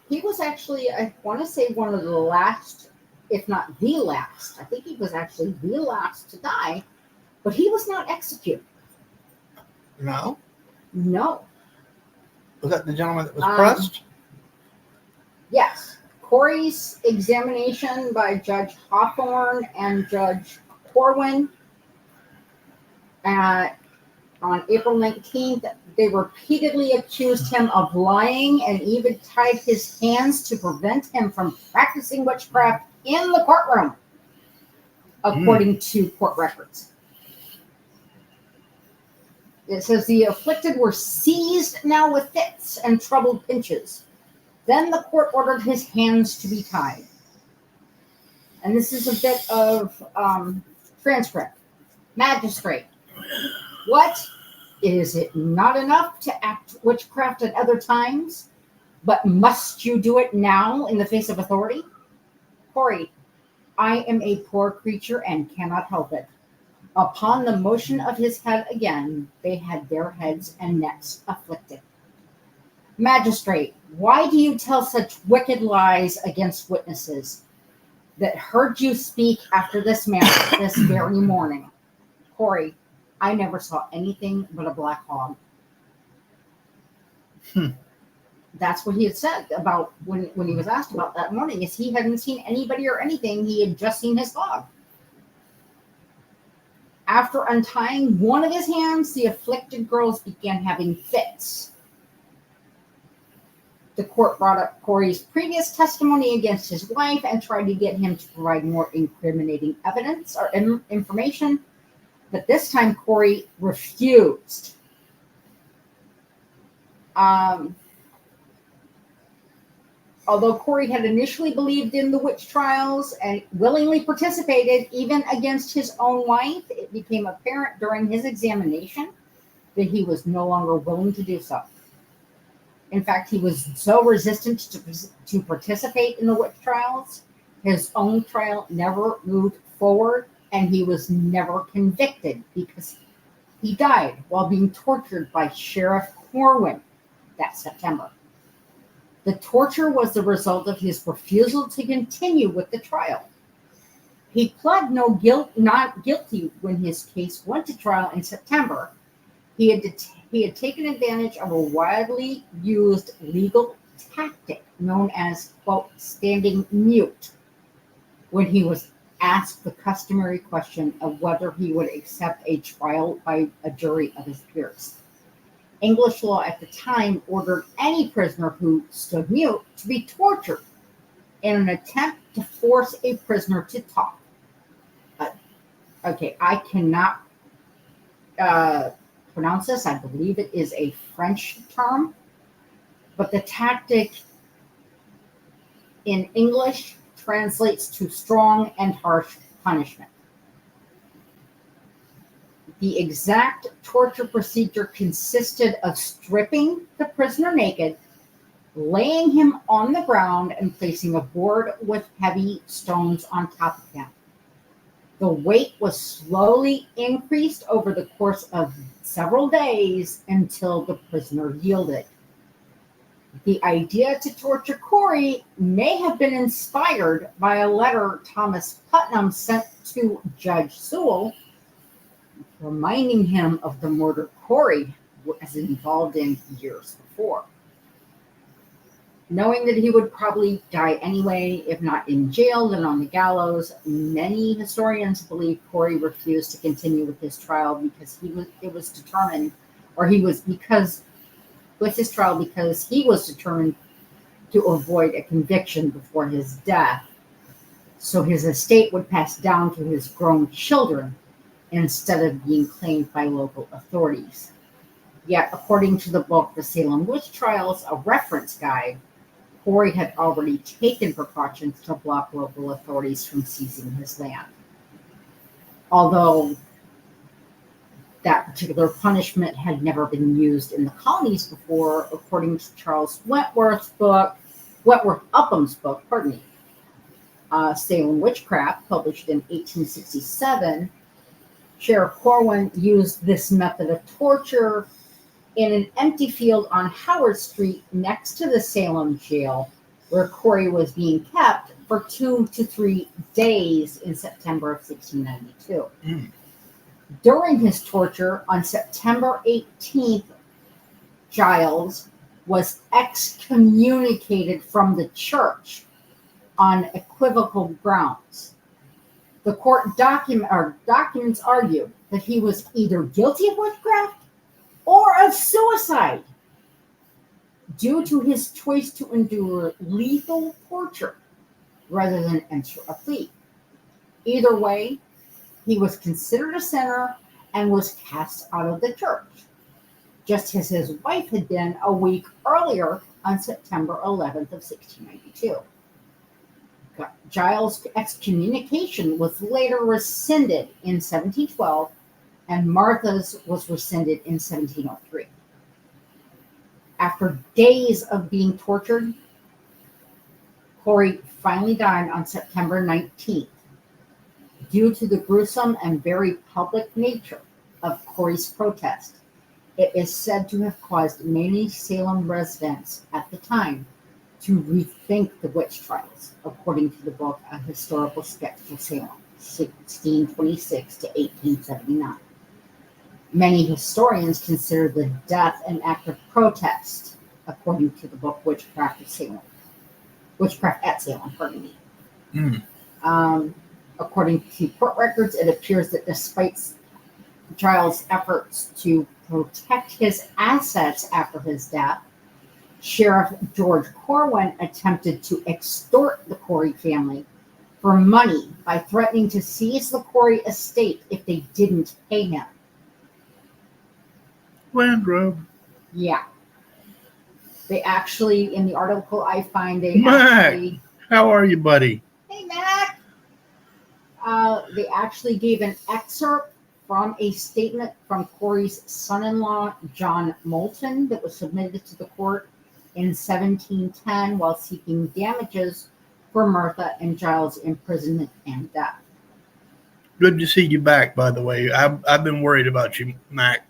he was actually, I want to say, one of the last, if not the last. I think he was actually the last to die, but he was not executed. No. No. Was that the gentleman that was pressed? Yes. Corey's examination by Judge Hawthorne and Judge Corwin on April 19th, they repeatedly accused him of lying and even tied his hands to prevent him from practicing witchcraft in the courtroom, according to court records. It says the afflicted were seized now with fits and troubled pinches. Then the court ordered his hands to be tied. And this is a bit of transcript. Magistrate, what? Is it not enough to act witchcraft at other times, but must you do it now in the face of authority? Corey, I am a poor creature and cannot help it. Upon the motion of his head again, they had their heads and necks afflicted. Magistrate, why do you tell such wicked lies against witnesses that heard you speak after this manner this very morning? Corey, I never saw anything but a black hog. That's what he had said about when he was asked about that morning, is he hadn't seen anybody or anything. He had just seen his hog. After untying one of his hands, the afflicted girls began having fits. The court brought up Corey's previous testimony against his wife and tried to get him to provide more incriminating evidence or information, but this time Corey refused. Although Corey had initially believed in the witch trials and willingly participated even against his own wife, it became apparent during his examination that he was no longer willing to do so. In fact, he was so resistant to participate in the witch trials, his own trial never moved forward, and he was never convicted because he died while being tortured by Sheriff Corwin that September. The torture was the result of his refusal to continue with the trial. He pled not guilty when his case went to trial in September. He had taken advantage of a widely used legal tactic known as, quote, standing mute, when he was asked the customary question of whether he would accept a trial by a jury of his peers. English law at the time ordered any prisoner who stood mute to be tortured in an attempt to force a prisoner to talk. Okay, I cannot pronounce this. I believe it is a French term, but the tactic in English translates to strong and harsh punishment. The exact torture procedure consisted of stripping the prisoner naked, laying him on the ground, and placing a board with heavy stones on top of him. The weight was slowly increased over the course of several days until the prisoner yielded. The idea to torture Corey may have been inspired by a letter Thomas Putnam sent to Judge Sewell, reminding him of the murder Corey was involved in years before. Knowing that he would probably die anyway, if not in jail, then on the gallows, many historians believe Corey refused to continue with his trial because he was determined to avoid a conviction before his death, so his estate would pass down to his grown children instead of being claimed by local authorities. Yet, according to the book The Salem Witch Trials, a reference guide, Corey had already taken precautions to block local authorities from seizing his land. Although that particular punishment had never been used in the colonies before, according to Charles Wentworth Upham's book, Salem Witchcraft, published in 1867, Sheriff Corwin used this method of torture in an empty field on Howard Street next to the Salem jail, where Corey was being kept for 2 to 3 days in September of 1692. During his torture on September 18th, Giles was excommunicated from the church on equivocal grounds. The court documents argue that he was either guilty of witchcraft or of suicide due to his choice to endure lethal torture rather than enter a plea. Either way, he was considered a sinner and was cast out of the church, just as his wife had been a week earlier on September 11th of 1692. Giles' excommunication was later rescinded in 1712, and Martha's was rescinded in 1703. After days of being tortured, Corey finally died on September 19th. Due to the gruesome and very public nature of Corey's protest, it is said to have caused many Salem residents at the time to rethink the witch trials, according to the book A Historical Sketch of Salem, 1626 to 1879. Many historians consider the death an act of protest, according to the book Witchcraft at Salem. According to court records, it appears that despite Giles' efforts to protect his assets after his death, Sheriff George Corwin attempted to extort the Corey family for money by threatening to seize the Corey estate if they didn't pay him. Land grab. Yeah. They actually, in the article I find, Mac, how are you, buddy? Hey, Mac! They actually gave an excerpt from a statement from Corey's son-in-law, John Moulton, that was submitted to the court in 1710 while seeking damages for Martha and Giles' imprisonment and death. Good to see you back, by the way. I've been worried about you, Mac.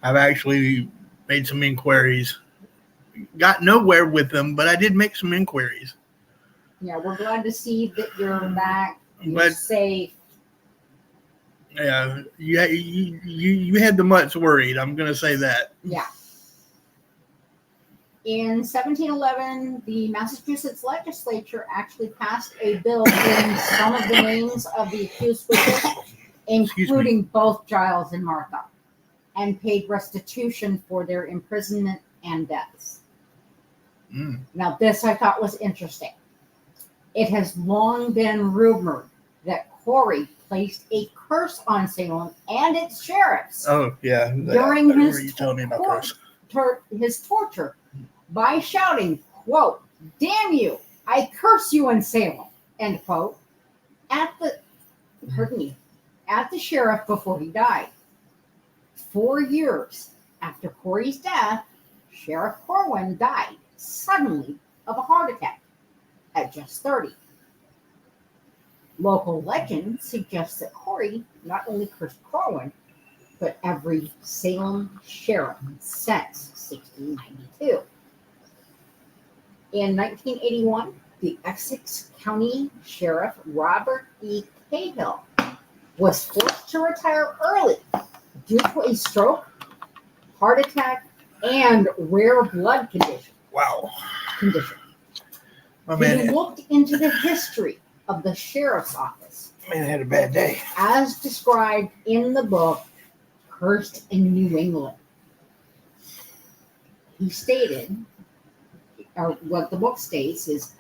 I've actually made some inquiries. Got nowhere with them, but I did make some inquiries. Yeah, we're glad to see that you're back. You're safe. Yeah, you had the mutts worried. I'm going to say that. Yeah. In 1711, the Massachusetts legislature actually passed a bill giving some of the names of the accused witches, including both Giles and Martha, and paid restitution for their imprisonment and deaths. Now, this I thought was interesting. It has long been rumored that Corey placed a curse on Salem and its sheriffs. Oh, yeah. During his torture by shouting, quote, "Damn you, I curse you in Salem," end quote, at the sheriff before he died. 4 years after Corey's death, Sheriff Corwin died suddenly of a heart attack at just 30. Local legend suggests that Corey not only cursed Corwin, but every Salem sheriff since 1692. In 1981, the Essex County Sheriff Robert E. Cahill was forced to retire early due to a stroke, heart attack, and rare blood condition. Wow. My He man, looked into the history of the sheriff's office man had a bad day. as described in the book Cursed in New England. He stated, or what the book states is,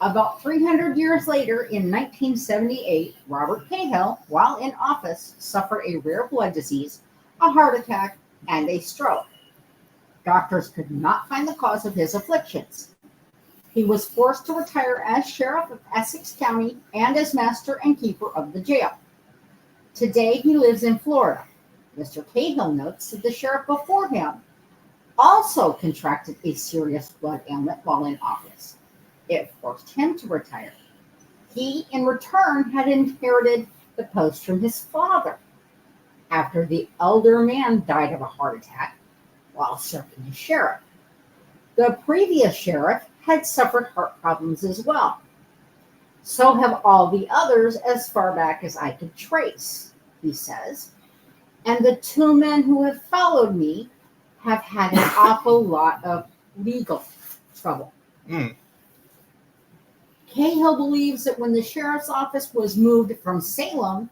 about 300 years later, in 1978, Robert Cahill, while in office, suffered a rare blood disease, a heart attack, and a stroke. Doctors could not find the cause of his afflictions. He was forced to retire as sheriff of Essex County and as master and keeper of the jail. Today, he lives in Florida. Mr. Cahill notes that the sheriff before him also contracted a serious blood ailment while in office. It forced him to retire. He, in return, had inherited the post from his father after the elder man died of a heart attack while serving as sheriff. The previous sheriff had suffered heart problems as well. So have all the others as far back as I could trace, he says. And the two men who have followed me have had an awful lot of legal trouble. Mm. Cahill believes that when the sheriff's office was moved from Salem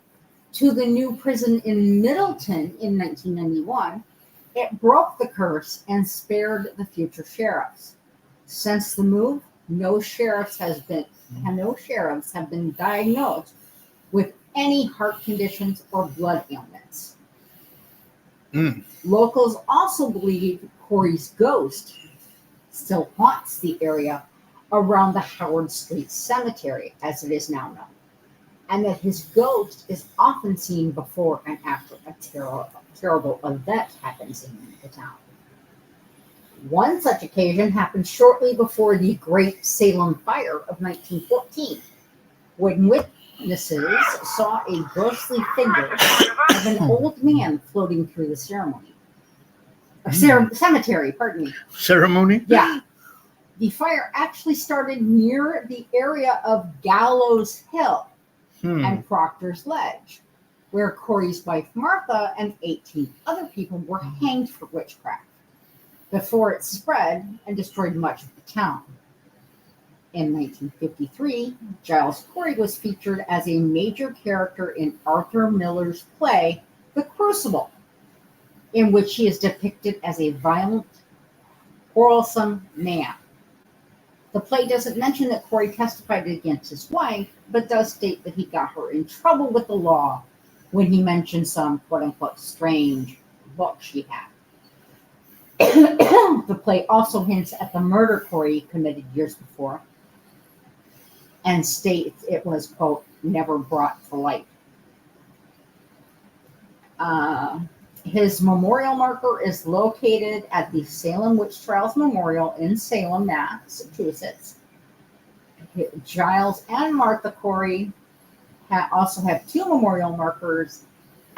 to the new prison in Middleton in 1991, it broke the curse and spared the future sheriffs. Since the move, no sheriffs have been diagnosed with any heart conditions or blood ailments. Mm. Locals also believe Corey's ghost still haunts the area around the Howard Street Cemetery, as it is now known, and that his ghost is often seen before and after a terrible event happens in the town. One such occasion happened shortly before the Great Salem Fire of 1914, when witnesses saw a ghostly figure of an old man floating through the cemetery. Pardon me. Ceremony? Yeah. The fire actually started near the area of Gallows Hill and Proctor's Ledge, where Corey's wife Martha and 18 other people were hanged for witchcraft before it spread and destroyed much of the town. In 1953, Giles Corey was featured as a major character in Arthur Miller's play, The Crucible, in which he is depicted as a violent, quarrelsome man. The play doesn't mention that Corey testified against his wife, but does state that he got her in trouble with the law when he mentioned some quote-unquote strange book she had. The play also hints at the murder Corey committed years before and states it was, quote, never brought to light. His memorial marker is located at the Salem Witch Trials Memorial in Salem, Massachusetts. Giles and Martha Corey also have two memorial markers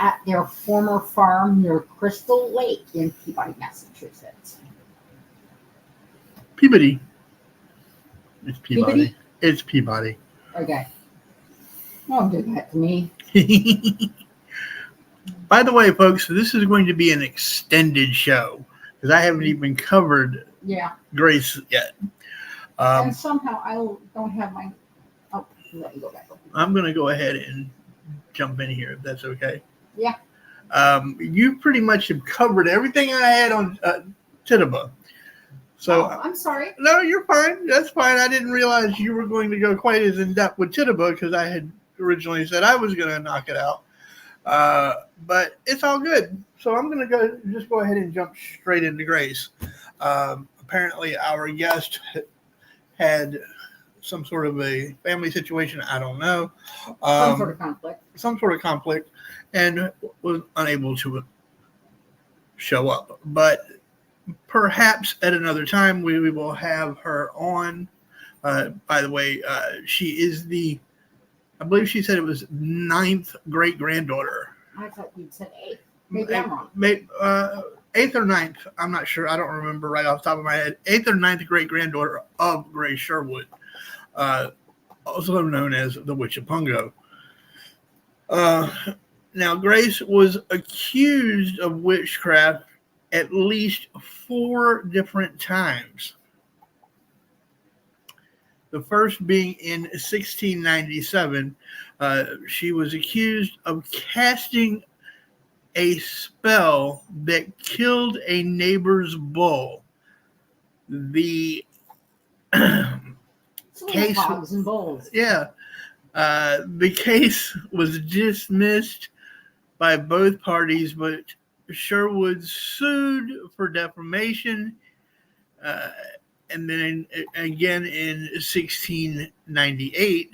at their former farm near Crystal Lake in Peabody, Massachusetts. Peabody. It's Peabody. Peabody? It's Peabody. Okay. Don't do that to me. By the way, folks, this is going to be an extended show because I haven't even covered Grace yet. And somehow I don't have my... Oh, let me go back. I'm going to go ahead and jump in here if that's okay. Yeah. You pretty much have covered everything I had on Tituba. So I'm sorry. No, you're fine. That's fine. I didn't realize you were going to go quite as in-depth with Tituba because I had originally said I was going to knock it out. But it's all good. So I'm going to go ahead and jump straight into Grace. Apparently our guest had some sort of a family situation. I don't know. Some sort of conflict. And was unable to show up. But perhaps at another time we will have her on. By the way, she is the I believe she said it was ninth great granddaughter. I thought you'd said 8. Maybe I'm wrong. Eighth or ninth. I'm not sure. I don't remember right off the top of my head. Eighth or ninth great granddaughter of Grace Sherwood, also known as the Witch of Pungo. Now, Grace was accused of witchcraft at least 4 different times. The first being in 1697, she was accused of casting a spell that killed a neighbor's bull. The case, hogs and bulls. yeah, the case was dismissed by both parties, but Sherwood sued for defamation. And then again in 1698,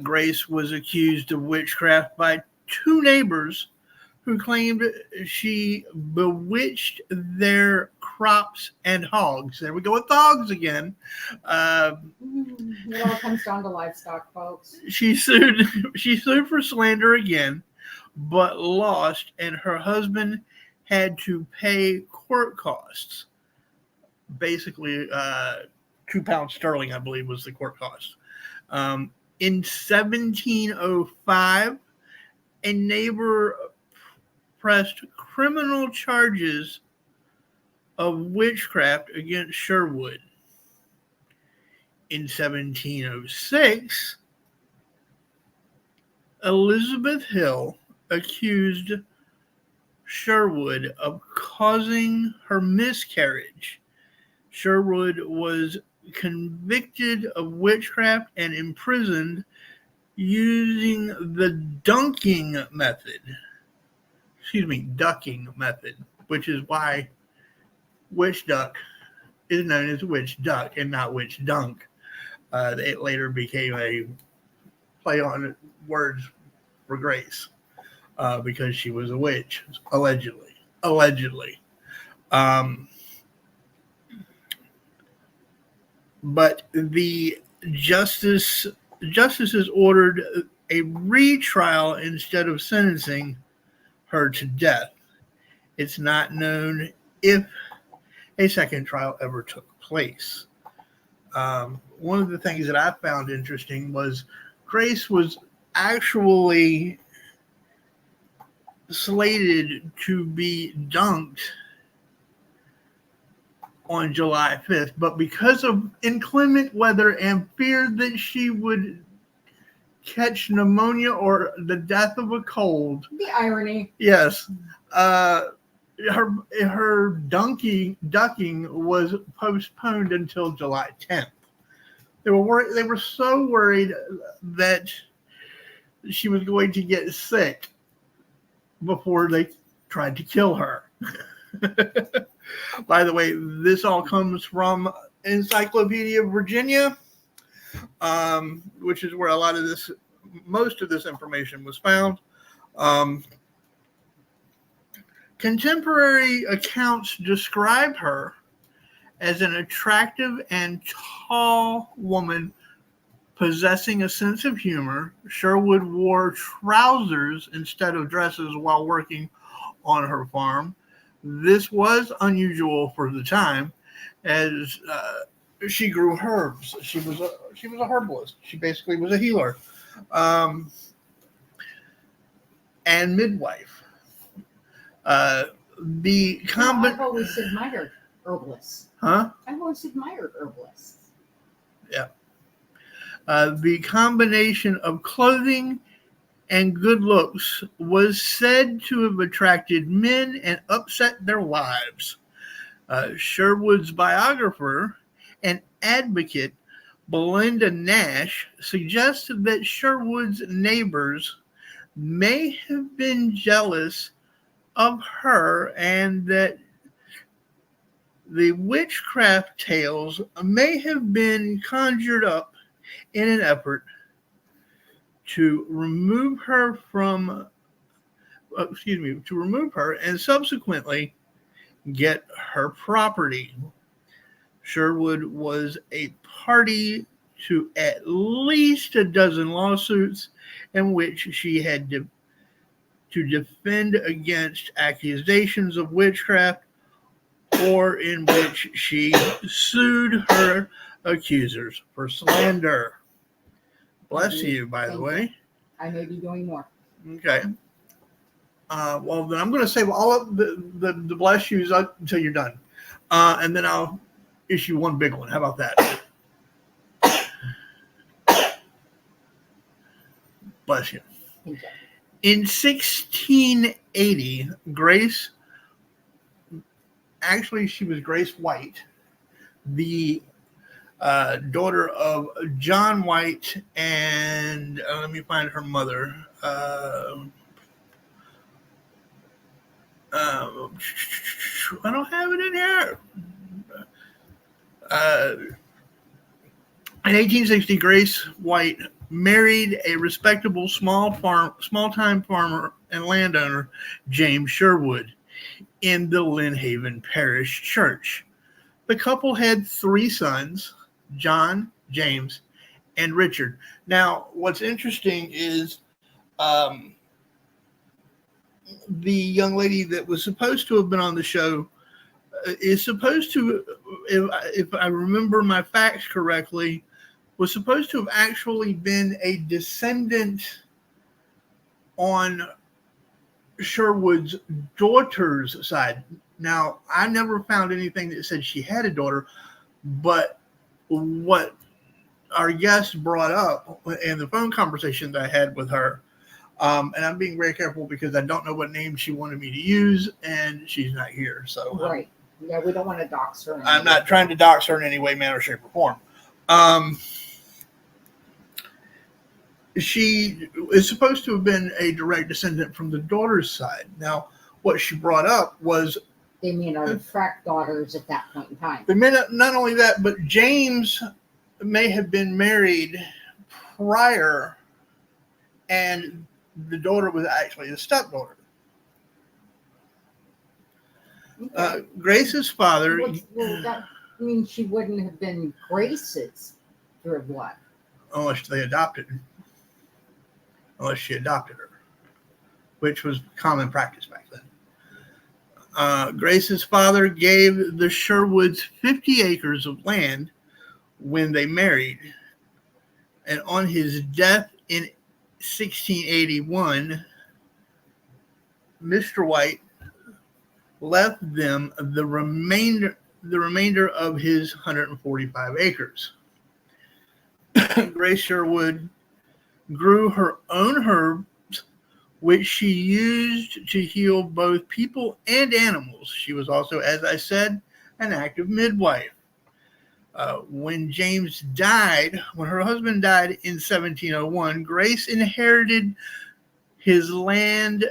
Grace was accused of witchcraft by 2 neighbors who claimed she bewitched their crops and hogs. There we go with hogs again. It all comes down to livestock, folks. She sued for slander again, but lost, and her husband had to pay court costs. Basically, £2 sterling, I believe, was the court cost. In 1705, a neighbor pressed criminal charges of witchcraft against Sherwood. In 1706, Elizabeth Hill accused Sherwood of causing her miscarriage. Sherwood was convicted of witchcraft and imprisoned using the ducking method, which is why witch duck is known as witch duck and not witch dunk. It later became a play on words for Grace because she was a witch, allegedly. But the justices ordered a retrial instead of sentencing her to death. It's not known if a second trial ever took place. One of the things that I found interesting was Grace was actually slated to be dunked on July 5th, but because of inclement weather and fear that she would catch pneumonia or the death of a cold. The irony. Yes. Her ducking was postponed until July 10th. They were so worried that she was going to get sick before they tried to kill her. By the way, this all comes from Encyclopedia Virginia, which is where most of this information was found. Contemporary accounts describe her as an attractive and tall woman possessing a sense of humor. Sherwood wore trousers instead of dresses while working on her farm. This was unusual for the time, as she grew herbs. She was a herbalist. She basically was a healer, and midwife. I've always admired herbalists. Huh? I've always admired herbalists. Yeah. The combination of clothing and good looks was said to have attracted men and upset their wives. Sherwood's biographer and advocate, Belinda Nash, suggested that Sherwood's neighbors may have been jealous of her and that the witchcraft tales may have been conjured up in an effort to remove her and subsequently get her property. Sherwood was a party to at least a dozen lawsuits in which she had to defend against accusations of witchcraft, or in which she sued her accusers for slander. Bless you, by the Thank way. you. I may be doing more. Okay. Well, then I'm going to save all of the bless yous up until you're done. And then I'll issue one big one. How about that? Bless you. Thank you. In 1680, Grace, actually, she was Grace White, the daughter of John White, and let me find her mother. I don't have it in here. In 1860, Grace White married a respectable small-time farmer and landowner, James Sherwood, in the Lynnhaven Parish Church. The couple had 3 sons, John, James, and Richard. Now, what's interesting is the young lady that was supposed to have been on the show is supposed to, if I remember my facts correctly, was supposed to have actually been a descendant on Sherwood's daughter's side. Now, I never found anything that said she had a daughter, but what our guest brought up in the phone conversation that I had with her, and I'm being very careful because I don't know what name she wanted me to use, and she's not here. So Right. Yeah, we don't want to dox her. I'm not trying to dox her in any way, manner, shape, or form. She is supposed to have been a direct descendant from the daughter's side. Now, what she brought up was they may not have tracked daughters at that point in time. they may not only that, but James may have been married prior, and the daughter was actually the stepdaughter. Okay. Grace's father. Well, that means she wouldn't have been Grace's third blood. Unless they adopted her. Unless she adopted her, which was common practice back then. Grace's father gave the Sherwoods 50 acres of land when they married, and on his death in 1681, Mr. White left them the remainder of his 145 acres. Grace Sherwood grew her own herbs, which she used to heal both people and animals. She was also, as I said, an active midwife. When her husband died in 1701, Grace inherited his land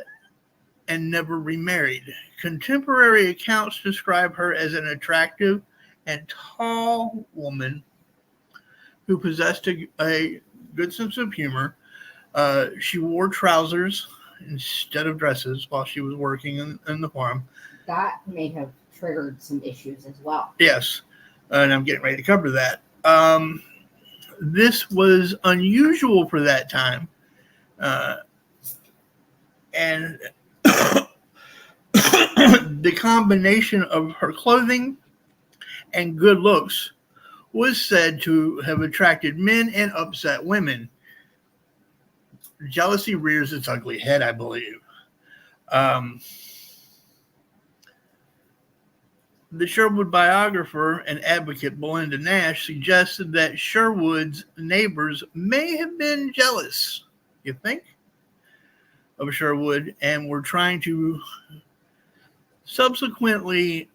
and never remarried. Contemporary accounts describe her as an attractive and tall woman who possessed a good sense of humor. She wore trousers instead of dresses while she was working in the farm. That may have triggered some issues as well. Yes, and I'm getting ready to cover that. This was unusual for that time, and the combination of her clothing and good looks was said to have attracted men and upset women. Jealousy rears its ugly head, I believe. The Sherwood biographer and advocate Belinda Nash suggested that Sherwood's neighbors may have been jealous, you think, of Sherwood, and were trying to subsequently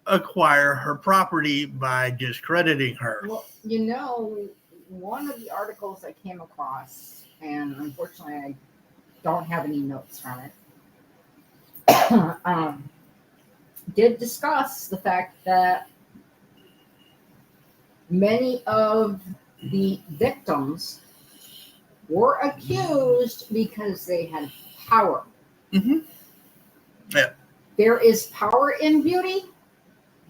acquire her property by discrediting her. Well, one of the articles I came across, and unfortunately I don't have any notes from it, did discuss the fact that many of the victims were accused because they had power. Mm-hmm. Yeah. There is power in beauty.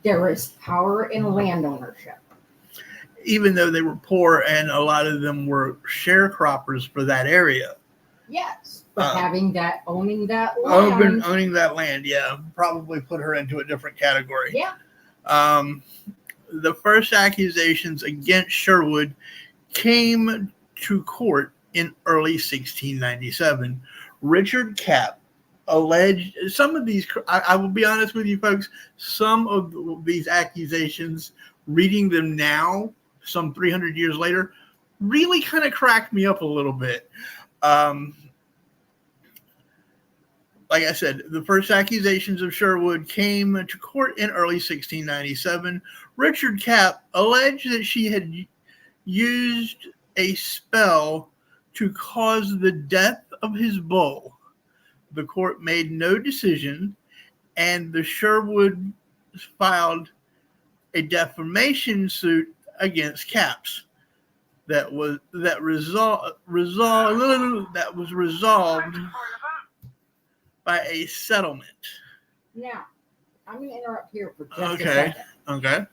There is power in land ownership. even though they were poor and a lot of them were sharecroppers for that area. Yes, but owning that land. Owning that land, yeah, probably put her into a different category. Yeah. The first accusations against Sherwood came to court in early 1697. Richard Capp alleged some of these. I will be honest with you folks. Some of these accusations, reading them now, some 300 years later, really kind of cracked me up a little bit. Like I said, the first accusations of Sherwood came to court in early 1697. Richard Capp alleged that she had used a spell to cause the death of his bull. The court made no decision, and the Sherwood filed a defamation suit against Capps that was resolved by a settlement. Now, I'm going to interrupt here for just a Okay. second. Okay.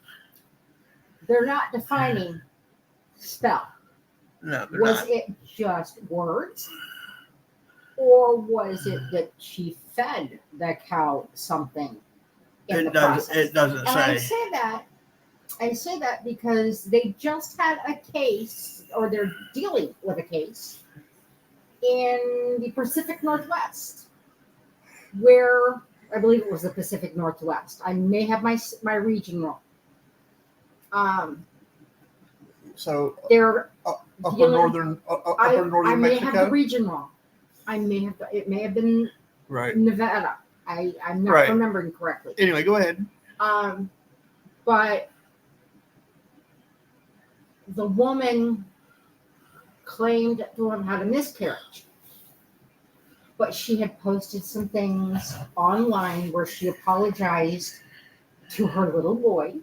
They're not defining spell. No, they're Was not. it just words? Or was it that she fed the cow something in the process? It doesn't And say. I say that because they just had a case, or they're dealing with a case in the Pacific Northwest, where I believe it was the Pacific Northwest. I may have my region wrong. So They're upper dealing- northern I northern may have the Mexico. region wrong. It may have been Right. Nevada. I'm not Right. remembering correctly. Anyway, go ahead. But the woman claimed to have had a miscarriage. But she had posted some things online where she apologized to her little boy.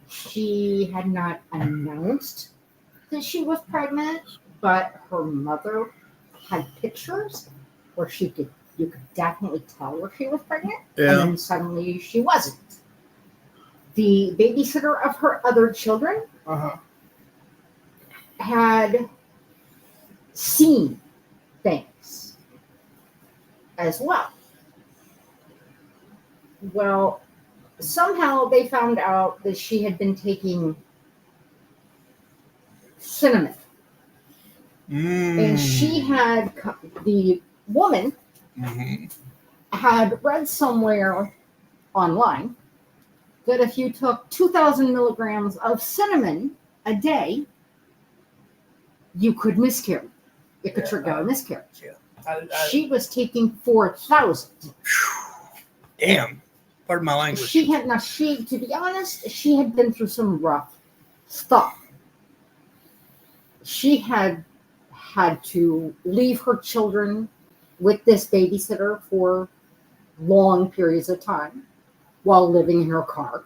She had not announced that she was pregnant, but her mother had pictures where you could definitely tell where she was pregnant. And Yeah. then suddenly she wasn't. The babysitter of her other children Uh-huh. had seen things as well. Well, somehow they found out that she had been taking cinnamon. And she had, the woman had read somewhere online that if you took 2,000 milligrams of cinnamon a day, you could miscarry. It could trigger a miscarriage. She was taking 4,000. Damn. Pardon my language. To be honest, she had been through some rough stuff. She had to leave her children with this babysitter for long periods of time while living in her car.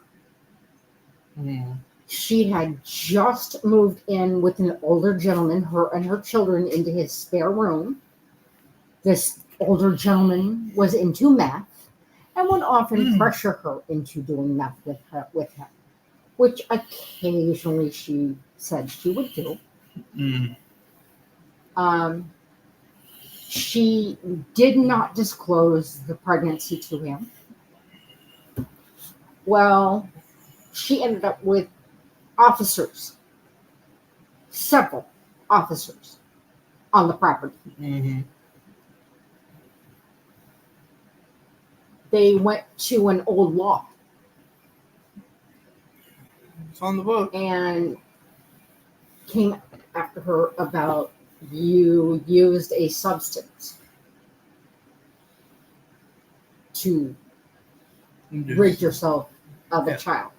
She had just moved in with an older gentleman, her and her children, into his spare room. This older gentleman was into meth and would often pressure her into doing meth with him, which occasionally she said she would do. She did not disclose the pregnancy to him. Well, she ended up with officers, several officers on the property. They went to an old law It's on the book. and came after her about you used a substance to rid yourself of a child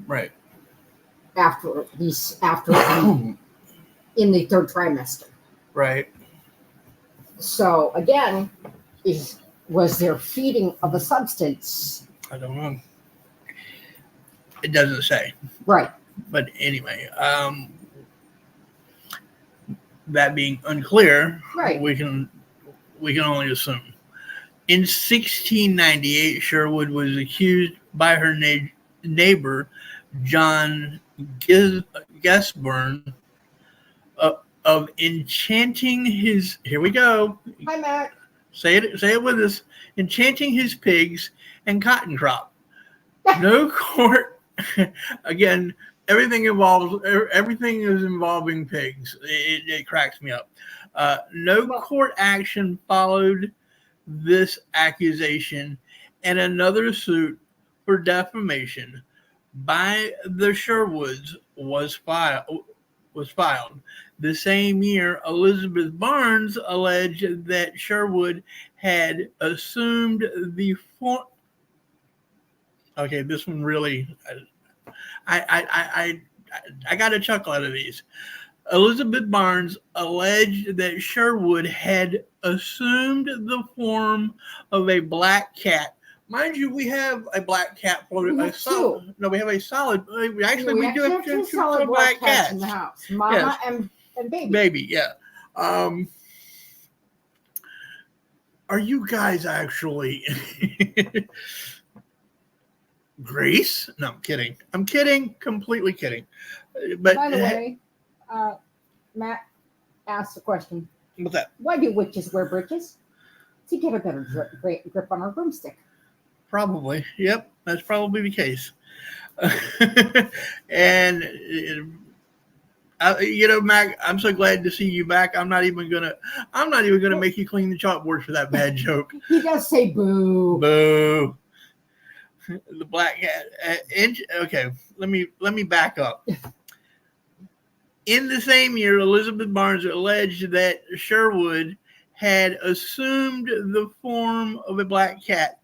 Right. after in the third trimester. Right. So again, was there feeding of a substance? I don't know. It doesn't say. Right. But anyway, that being unclear, Right. we can only assume. In 1698, Sherwood was accused by her neighbor, John Gisborne of enchanting his. Here we go. Hi, Matt. Say it with us. Enchanting his pigs and cotton crop. No court. Again, everything is involving pigs. It cracks me up. No court action followed this accusation, and another suit for defamation by the Sherwoods was filed. The same year, Elizabeth Barnes alleged that Sherwood had assumed the form. Okay, this one really, I got a chuckle out of these. Elizabeth Barnes alleged that Sherwood had assumed the form of a black cat. Mind you, we have a black cat floating. We have two. No, we have a solid. We do have two solid black cats in the house. Mama and baby. Baby, yeah. Are you guys actually Grace? No, I'm kidding. I'm kidding. Completely kidding. But by the way, Matt asked a question. What's that? Why do witches wear breeches? To get a better grip on our broomstick. Probably. Yep, that's probably the case. And Mac, I'm so glad to see you back. I'm not even gonna make you clean the chalkboard for that bad joke. He does say boo. Boo. The black cat. Okay, let me back up. In the same year, Elizabeth Barnes alleged that Sherwood had assumed the form of a black cat,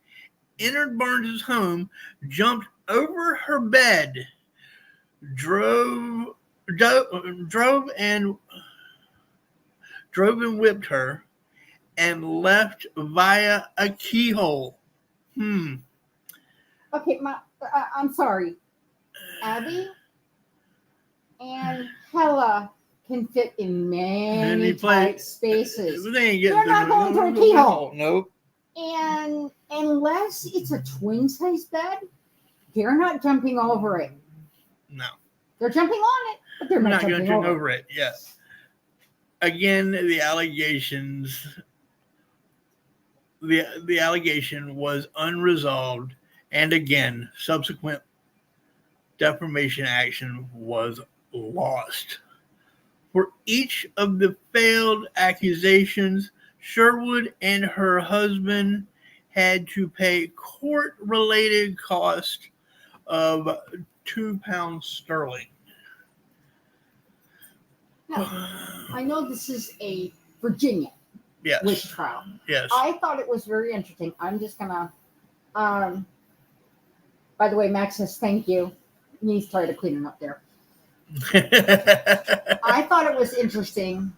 entered Barnes's home, jumped over her bed, drove and whipped her, and left via a keyhole. Okay, I'm sorry. Abby and Hella can fit in many tight spaces. They're not going through a keyhole. Nope. And unless it's a twin-size bed, they're not jumping over it. No. They're jumping on it, but they're not jumping over it. Yes. Again, the allegations. The allegation was unresolved, and again, subsequent defamation action was lost. For each of the failed accusations, Sherwood and her husband had to pay court-related costs of £2 sterling. Now, I know this is a Virginia witch trial. Yes. I thought it was very interesting. I'm just gonna. By the way, Max says thank you. He's tired of cleaning up there. I thought it was interesting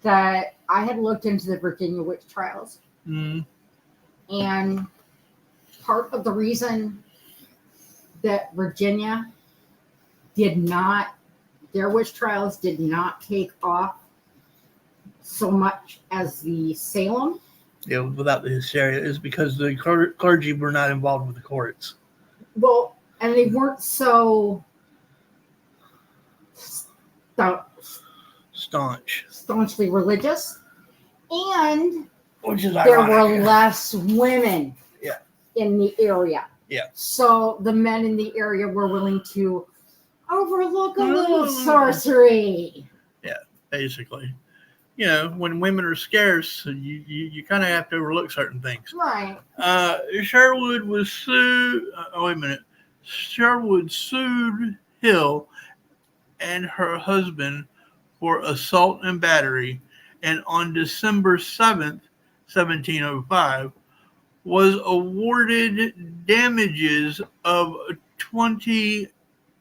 that I had looked into the Virginia witch trials. And part of the reason that Virginia their witch trials did not take off so much as the Salem. Yeah, without the hysteria, is because the clergy were not involved with the courts. Well, and they weren't so staunchly religious, and there were less women in the area. Yeah. So the men in the area were willing to overlook a little sorcery. Yeah, basically. When women are scarce, you kind of have to overlook certain things. Right. Sherwood was sued. Sherwood sued Hill and her husband for assault and battery, and on December 7th, 1705, was awarded damages of 20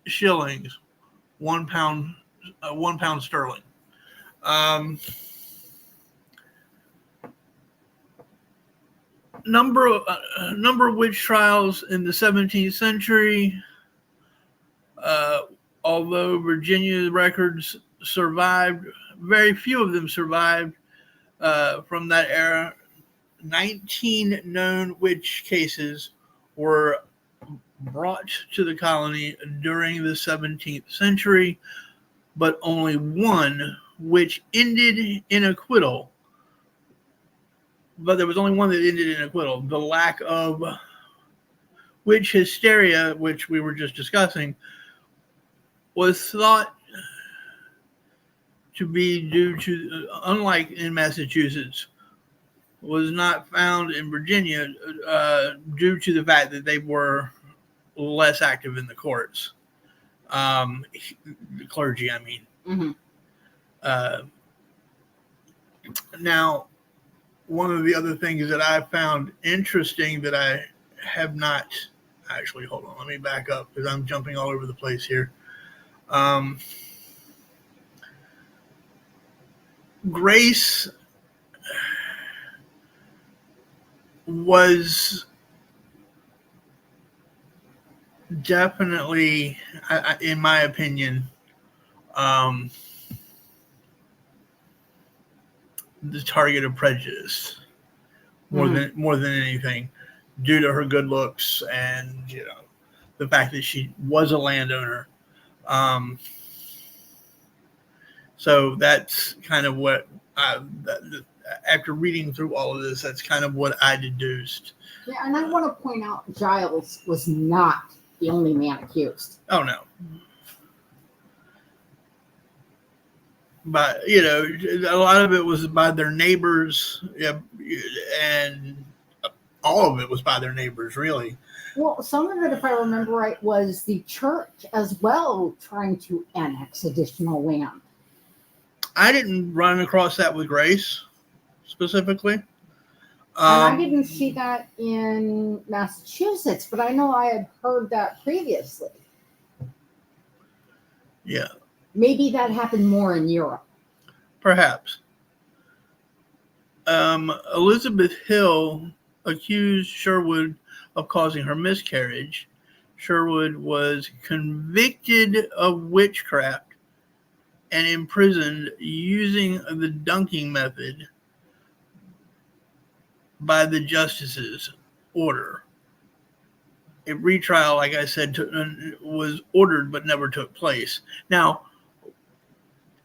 shillings, £1 sterling. Number of witch trials in the 17th century. Although Virginia records survived, very few of them survived from that era. 19 known witch cases were brought to the colony during the 17th century, but only one which ended in acquittal. But there was only one that ended in acquittal. The lack of witch hysteria, which we were just discussing, was thought to be due to, unlike in Massachusetts, was not found in Virginia due to the fact that they were less active in the courts. The clergy, I mean. Mm-hmm. Now, one of the other things that I found interesting that I have not actually, hold on, let me back up because I'm jumping all over the place here. Grace was definitely, in my opinion, the target of prejudice more than anything, due to her good looks and the fact that she was a landowner. So that's kind of what after reading through all of this, that's kind of what I deduced. Yeah, and I want to point out Giles was not the only man accused. Oh no. But a lot of it was by their neighbors, and all of it was by their neighbors, really. Well, some of it, if I remember right, was the church as well trying to annex additional land. I didn't run across that with Grace specifically. And I didn't see that in Massachusetts, but I know I had heard that previously. Yeah. Maybe that happened more in Europe. Perhaps. Elizabeth Hill accused Sherwood of causing her miscarriage. Sherwood was convicted of witchcraft and imprisoned using the dunking method by the justice's order. A retrial, like I said, was ordered but never took place. Now,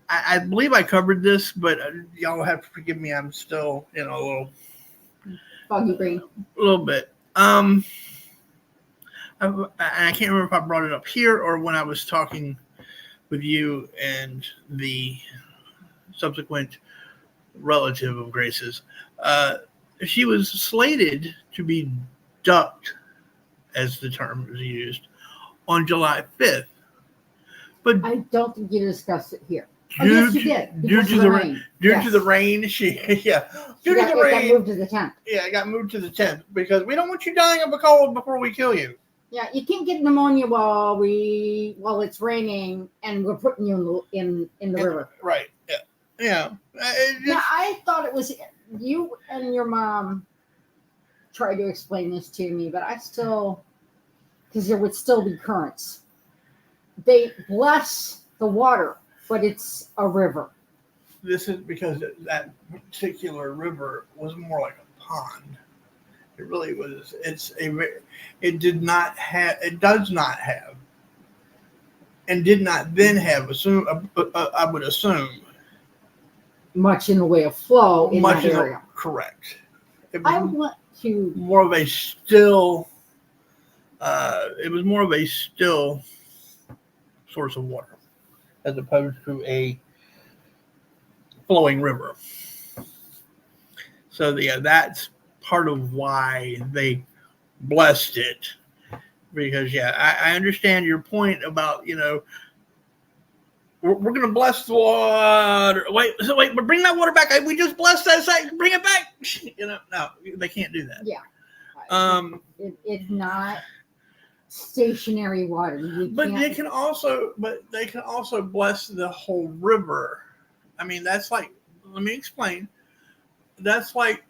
I believe I covered this, but y'all have to forgive me. I'm still, a little foggy brain. A little bit. I can't remember if I brought it up here or when I was talking with you and the subsequent relative of Grace's. She was slated to be ducked, as the term is used, on July 5th. But I don't think you discussed it here. Yes, you did. Due to the rain. Due to the rain, it got moved to the 10th. Yeah, it got moved to the 10th because we don't want you dying of a cold before we kill you. Yeah, you can't get pneumonia while it's raining and we're putting you in the river. Right. Yeah. I thought it was you and your mom tried to explain this to me, but I still, because there would still be currents. They bless the water, but it's a river. This is because that particular river was more like a pond. It really was. It does not have, and did not then have, I would assume, much in the way of flow in that area. Correct. I want to more of a still. It was more of a still source of water, as opposed to a flowing river. So that's part of why they blessed it, because I understand your point about we're going to bless the water. Wait, but bring that water back. We just blessed that site. Bring it back. No, they can't do that. Yeah. It's not stationary water. But they can also bless the whole river. I mean, that's like, let me explain. That's like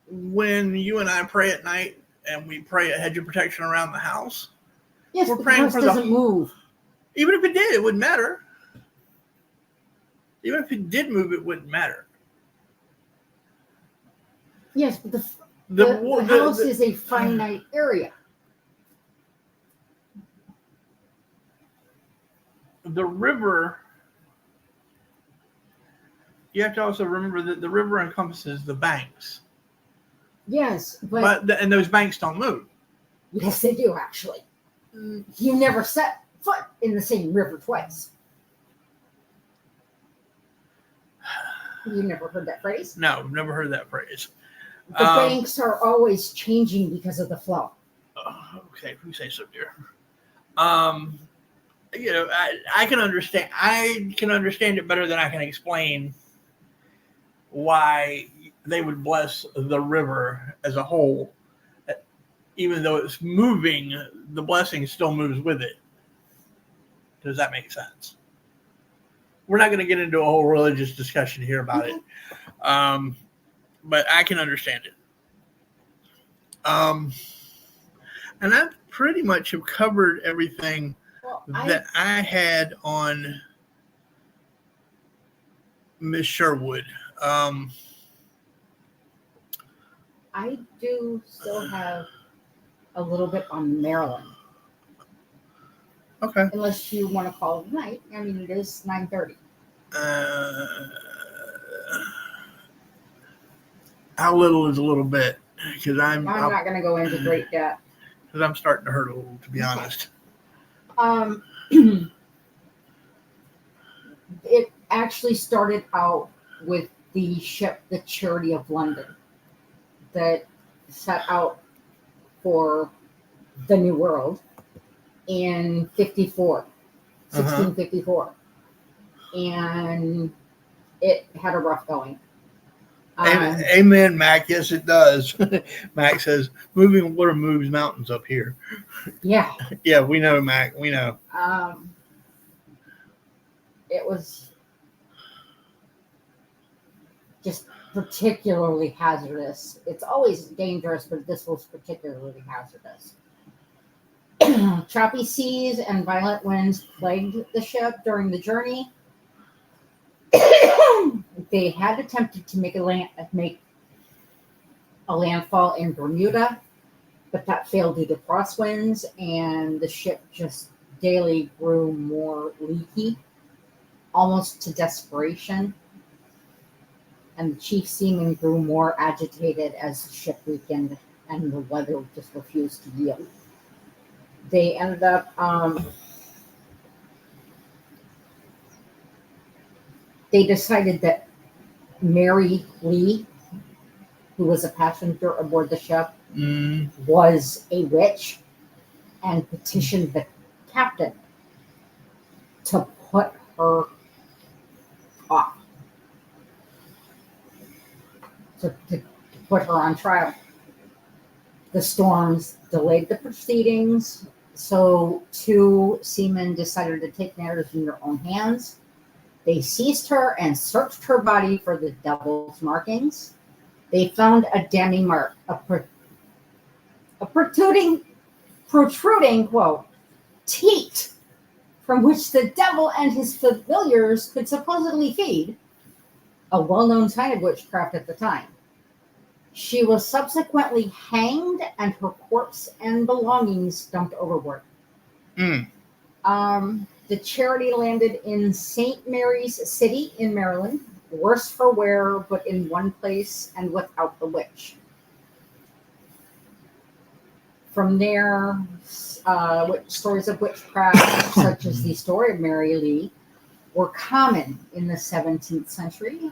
when you and I pray at night and we pray a hedge of protection around the house. Yes, we're praying for the house doesn't move. Even if it did, it wouldn't matter. Even if it did move, it wouldn't matter. Yes, but The house is a finite area. The river. You have to also remember that the river encompasses the banks. Yes, And those banks don't move. yes, they do actually. You never set foot in the same river twice. You never heard that phrase? No, I've never heard that phrase. The banks are always changing because of the flow. Okay, if you say so, dear. I can understand. I can understand it better than I can explain why they would bless the river as a whole. Even though it's moving, the blessing still moves with it. Does that make sense? We're not going to get into a whole religious discussion here about it. But I can understand it. And I pretty much have covered everything that I had on Miss Sherwood. I do still have a little bit on Maryland. Okay. Unless you want to call it night. I mean, it is 9:30. How little is a little bit? Because I'm not going to go into great depth. Because I'm starting to hurt a little, to be honest. It actually started out with the ship, the Charity of London, that set out for the New World in 1654. And it had a rough going. Amen, Mac. Yes, it does. Mac says, moving water moves mountains up here. Yeah. Yeah, we know, Mac. We know. It was just particularly hazardous. It's always dangerous, but this was particularly hazardous. Choppy seas and violent winds plagued the ship during the journey. They had attempted to make a landfall in Bermuda, but that failed due to crosswinds, and the ship just daily grew more leaky, almost to desperation. And the chief seaman grew more agitated as the ship weakened and the weather just refused to yield. They ended up they decided that Mary Lee, who was a passenger aboard the ship, was a witch, and petitioned the captain to put her off, to put her on trial. The storms delayed the proceedings, so two seamen decided to take matters in their own hands. They seized her and searched her body for the devil's markings. They found a demi mark, a protruding quote, teat, from which the devil and his familiars could supposedly feed, a well-known sign of witchcraft at the time. She was subsequently hanged and her corpse and belongings dumped overboard. The Charity landed in St. Mary's City in Maryland, worse for wear, but in one place and without the witch. From there, stories of witchcraft, such as the story of Mary Lee, were common in the 17th century,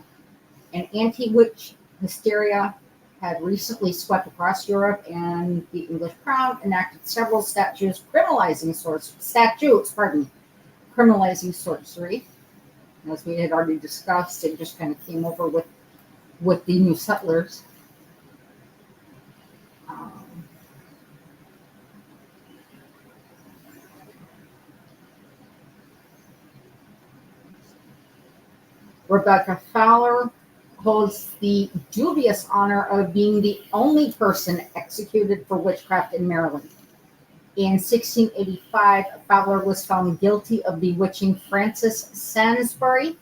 and anti-witch hysteria had recently swept across Europe, and the English crown enacted several statutes criminalizing sorcery. As we had already discussed, it just kind of came over with the new settlers. Rebecca Fowler holds the dubious honor of being the only person executed for witchcraft in Maryland. In 1685, Fowler was found guilty of bewitching Francis Sainsbury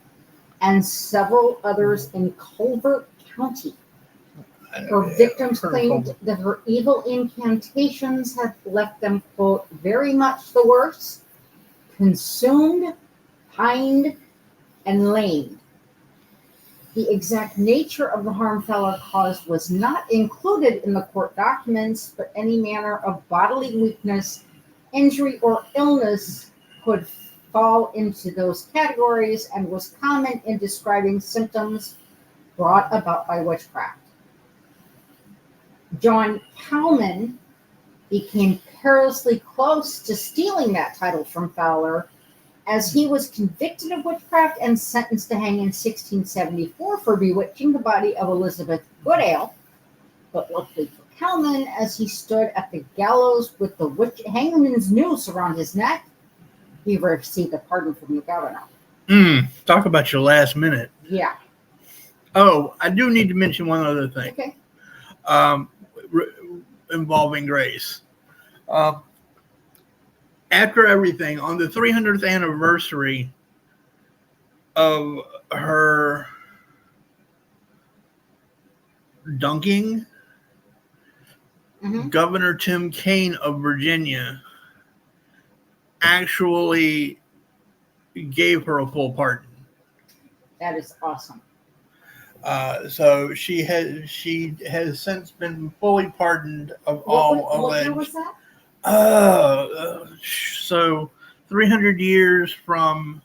and several others in Colbert County. Her victims Her claimed fumble. that her evil incantations had left them, quote, very much the worse, consumed, pined, and lamed. The exact nature of the harm Fowler caused was not included in the court documents, but any manner of bodily weakness, injury, or illness could fall into those categories and was common in describing symptoms brought about by witchcraft. John Cowman became perilously close to stealing that title from Fowler, as he was convicted of witchcraft and sentenced to hang in 1674 for bewitching the body of Elizabeth Goodale. But luckily for Cowman, as he stood at the gallows with the hangman's noose around his neck, he received a pardon from the governor. Talk about your last minute. Yeah. Oh, I do need to mention one other thing. Okay. Involving Grace. After everything, on the 300th anniversary of her dunking, Mhm. Governor Tim Kaine of Virginia actually gave her a full pardon. That is awesome. So she has since been fully pardoned of all What year alleged. was that? So 300 years from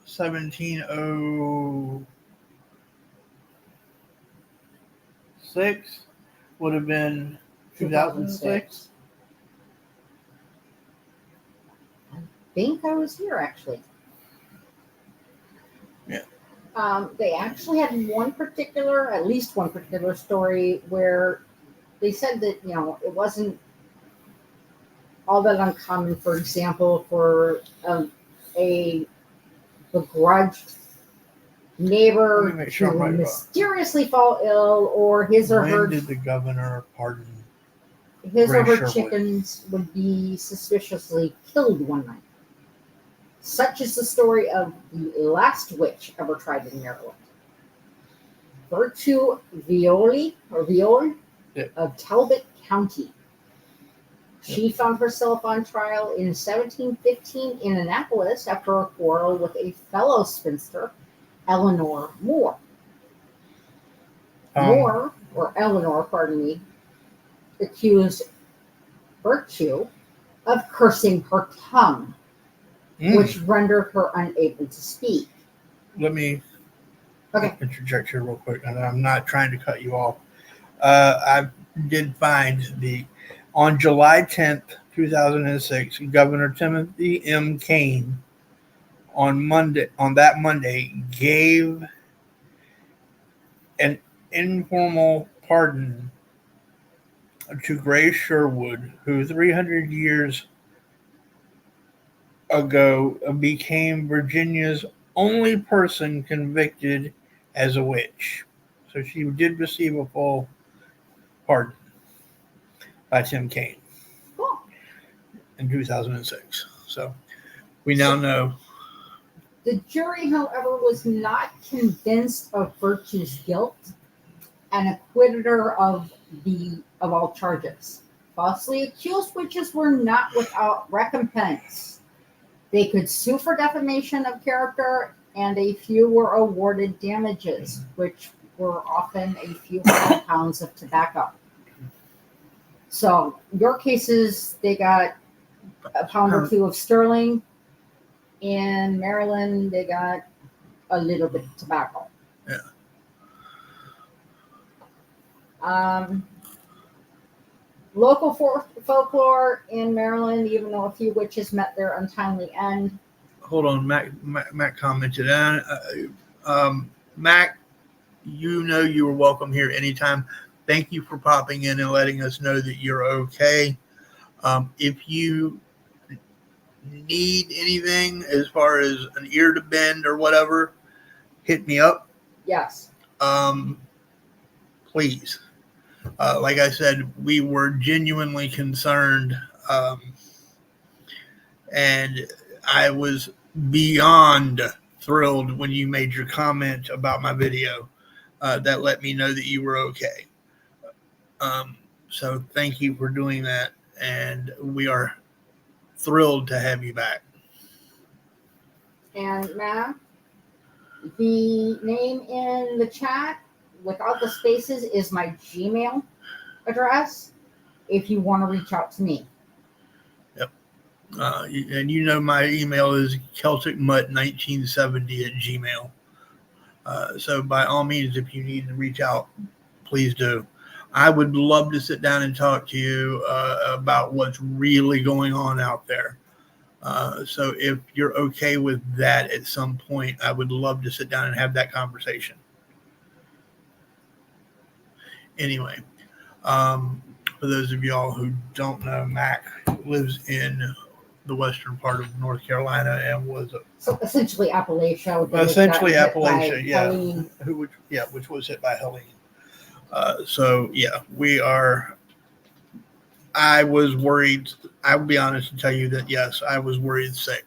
1706 would have been 2006. I think I was here actually. Yeah. They actually had at least one particular story where they said that, it wasn't all that uncommon, for example, for a begrudged Let neighbor me make sure to I'm right. mysteriously fall ill, or his or When her did the governor pardon? his or Grace her Sherwood? chickens would be suspiciously killed one night. Such is the story of the last witch ever tried in Maryland. Virtue Viole of Talbot County. She found herself on trial in 1715 in Annapolis after a quarrel with a fellow spinster, Eleanor Moore. Eleanor, accused Virtue of cursing her tongue, which rendered her unable to speak. Let me interject here real quick, and I'm not trying to cut you off. I did find on July 10th, 2006, Governor Timothy M. Kaine on that Monday gave an informal pardon to Grace Sherwood, who 300 years ago became Virginia's only person convicted as a witch. So she did receive a full pardon by Tim Kaine in 2006. So we now know. The jury, however, was not convinced of Virtue's guilt and acquitted her of all charges. Falsely accused witches were not without recompense. They could sue for defamation of character, and a few were awarded damages, which were often a few hundred pounds of tobacco. So your cases, they got a pound or two of sterling. In Maryland, they got a little bit of tobacco. Yeah. Local folklore in Maryland, even though a few witches met their untimely end. Hold on, Mac commented. Mac, you were welcome here anytime. Thank you for popping in and letting us know that you're okay. If you need anything as far as an ear to bend or whatever, hit me up. Yes. Please. Like I said, we were genuinely concerned, and I was beyond thrilled when you made your comment about my video. That let me know that you were okay. So thank you for doing that, and we are thrilled to have you back. And Matt, the name in the chat without the spaces is my Gmail address if you want to reach out to me. And you know my email is celticmutt1970 @gmail. So by all means, if you need to reach out, please do. I would love to sit down and talk to you about what's really going on out there. So if you're okay with that at some point, I would love to sit down and have that conversation. Anyway, for those of y'all who don't know, Mac lives in the western part of North Carolina and was So essentially Appalachia. essentially got hit by Appalachia, yeah, Helene. which was hit by Helene. So yeah, we are. I was worried. I will be honest and tell you that yes, I was worried sick.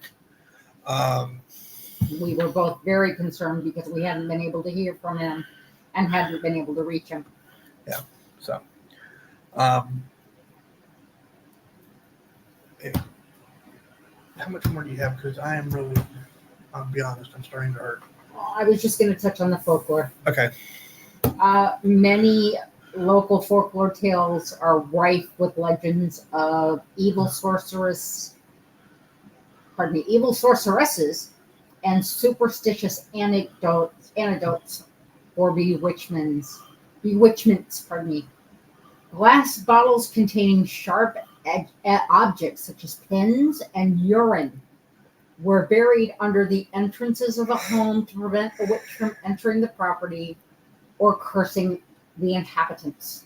We were both very concerned because we hadn't been able to hear from him and hadn't been able to reach him. Yeah. So, how much more do you have? Because I am really, I'll be honest, I'm starting to hurt. I was just going to touch on the folklore. Okay. Many local folklore tales are rife with legends of evil sorceresses and superstitious anecdotes or bewitchments. Glass bottles containing sharp objects such as pins and urine were buried under the entrances of a home to prevent the witch from entering the property or cursing the inhabitants.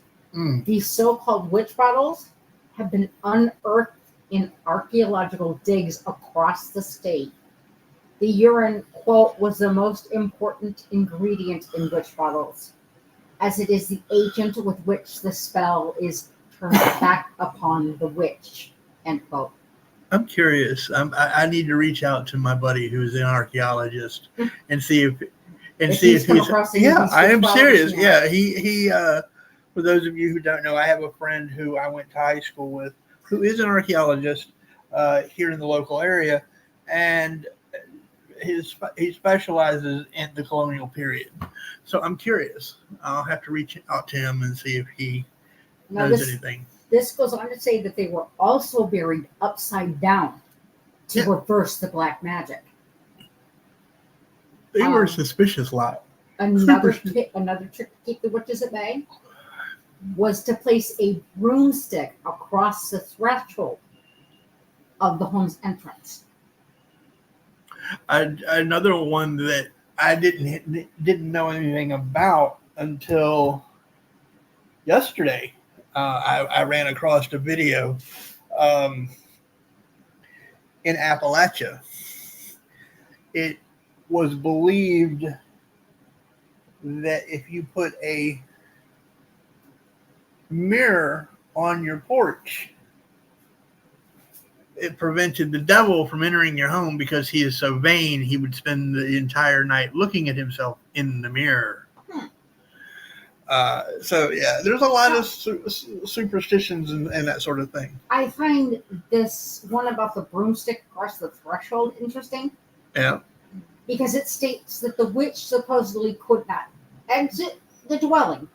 These so-called witch bottles have been unearthed in archaeological digs across the state. The urine, quote, was the most important ingredient in witch bottles, as it is the agent with which the spell is turned back upon the witch, end quote. I'm curious. I need to reach out to my buddy who's an archaeologist and see if he's. Yeah, I am serious. Yeah, he. For those of you who don't know, I have a friend who I went to high school with, who is an archaeologist here in the local area, and he specializes in the colonial period. So I'm curious. I'll have to reach out to him and see if he knows anything. This goes on to say that they were also buried upside down to reverse the black magic. They were a suspicious lot. Another trick to keep the witches at bay was to place a broomstick across the threshold of the home's entrance. Another one that I didn't know anything about until yesterday. I ran across a video in Appalachia. It was believed that if you put a mirror on your porch, it prevented the devil from entering your home because he is so vain, he would spend the entire night looking at himself in the mirror. So yeah, there's a lot of superstitions and that sort of thing. I find this one about the broomstick across the threshold interesting. Yeah. Because it states that the witch supposedly could not exit the dwelling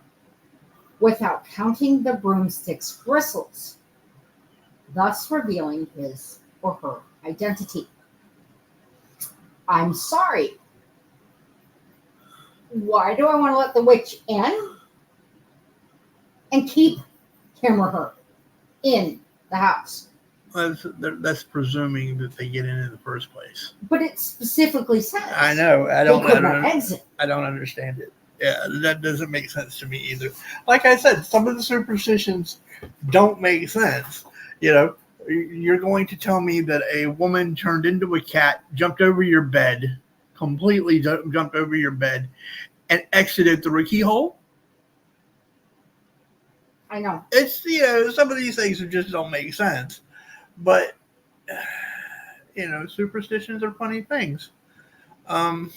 without counting the broomstick's bristles, thus revealing his or her identity. I'm sorry. Why do I want to let the witch in and keep him or her in the house? That's presuming that they get in the first place. But it specifically says. I know. I don't understand it. Yeah, that doesn't make sense to me either. Like I said, some of the superstitions don't make sense. You know, you're going to tell me that a woman turned into a cat, jumped over your bed, completely jumped over your bed, and exited through a keyhole? I know. It's, some of these things just don't make sense. But, superstitions are funny things. No,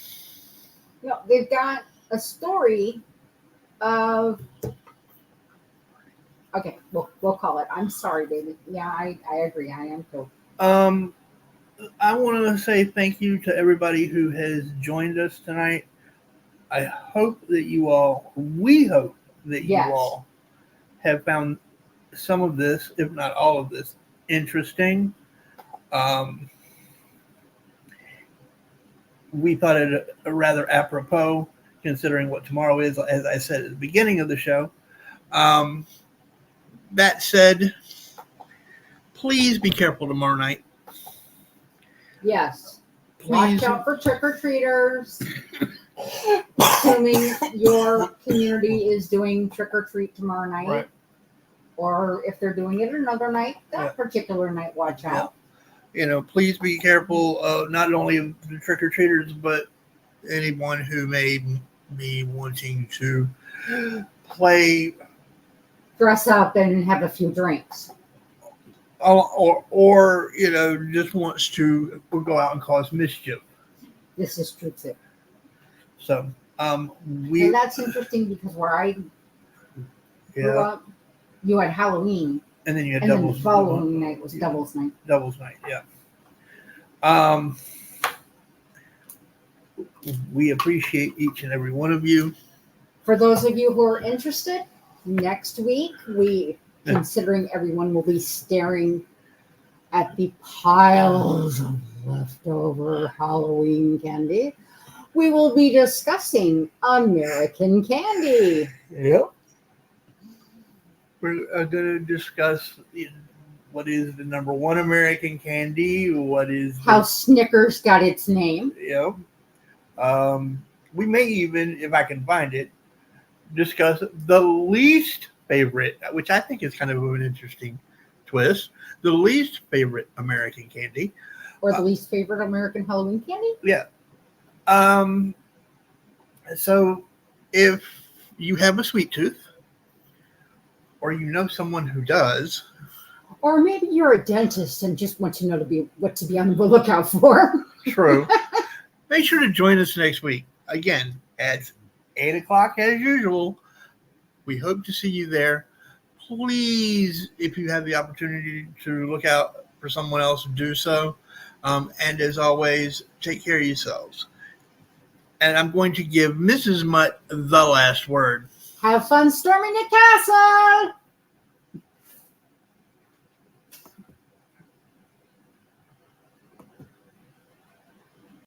they've got a story of. Okay, we'll call it. I'm sorry, David. Yeah, I agree. I am too. I want to say thank you to everybody who has joined us tonight. We hope that you all have found some of this, if not all of this, interesting. We thought it rather apropos, considering what tomorrow is, as I said at the beginning of the show. That said, please be careful tomorrow night. Yes. Please. Watch out for trick-or-treaters. Assuming your community is doing trick-or-treat tomorrow night. Right. Or if they're doing it another night, that particular night, watch out. Please be careful, not only of the trick-or-treaters, but anyone who may be wanting to play, dress up and have a few drinks. or just wants to go out and cause mischief. This is true too. So And that's interesting because where I grew up, you had Halloween, and then you had and then doubles. the following night was Doubles Night. Doubles night, yeah. We appreciate each and every one of you. For those of you who are interested, next week considering everyone will be staring at the piles of leftover Halloween candy, we will be discussing American candy. Yep. We're going to discuss what is the number one American candy, How Snickers got its name. Yep. We may even, if I can find it, discuss the least favorite, which I think is kind of an interesting twist, the least favorite American candy. Or the least favorite American Halloween candy? Yeah. So if you have a sweet tooth, or you know someone who does, or maybe you're a dentist and just want to know what to be on the lookout for. True. Make sure to join us next week. Again, at 8 o'clock as usual. We hope to see you there. Please, if you have the opportunity to look out for someone else, do so. And as always, take care of yourselves. And I'm going to give Mrs. Mutt the last word. Have fun storming the castle!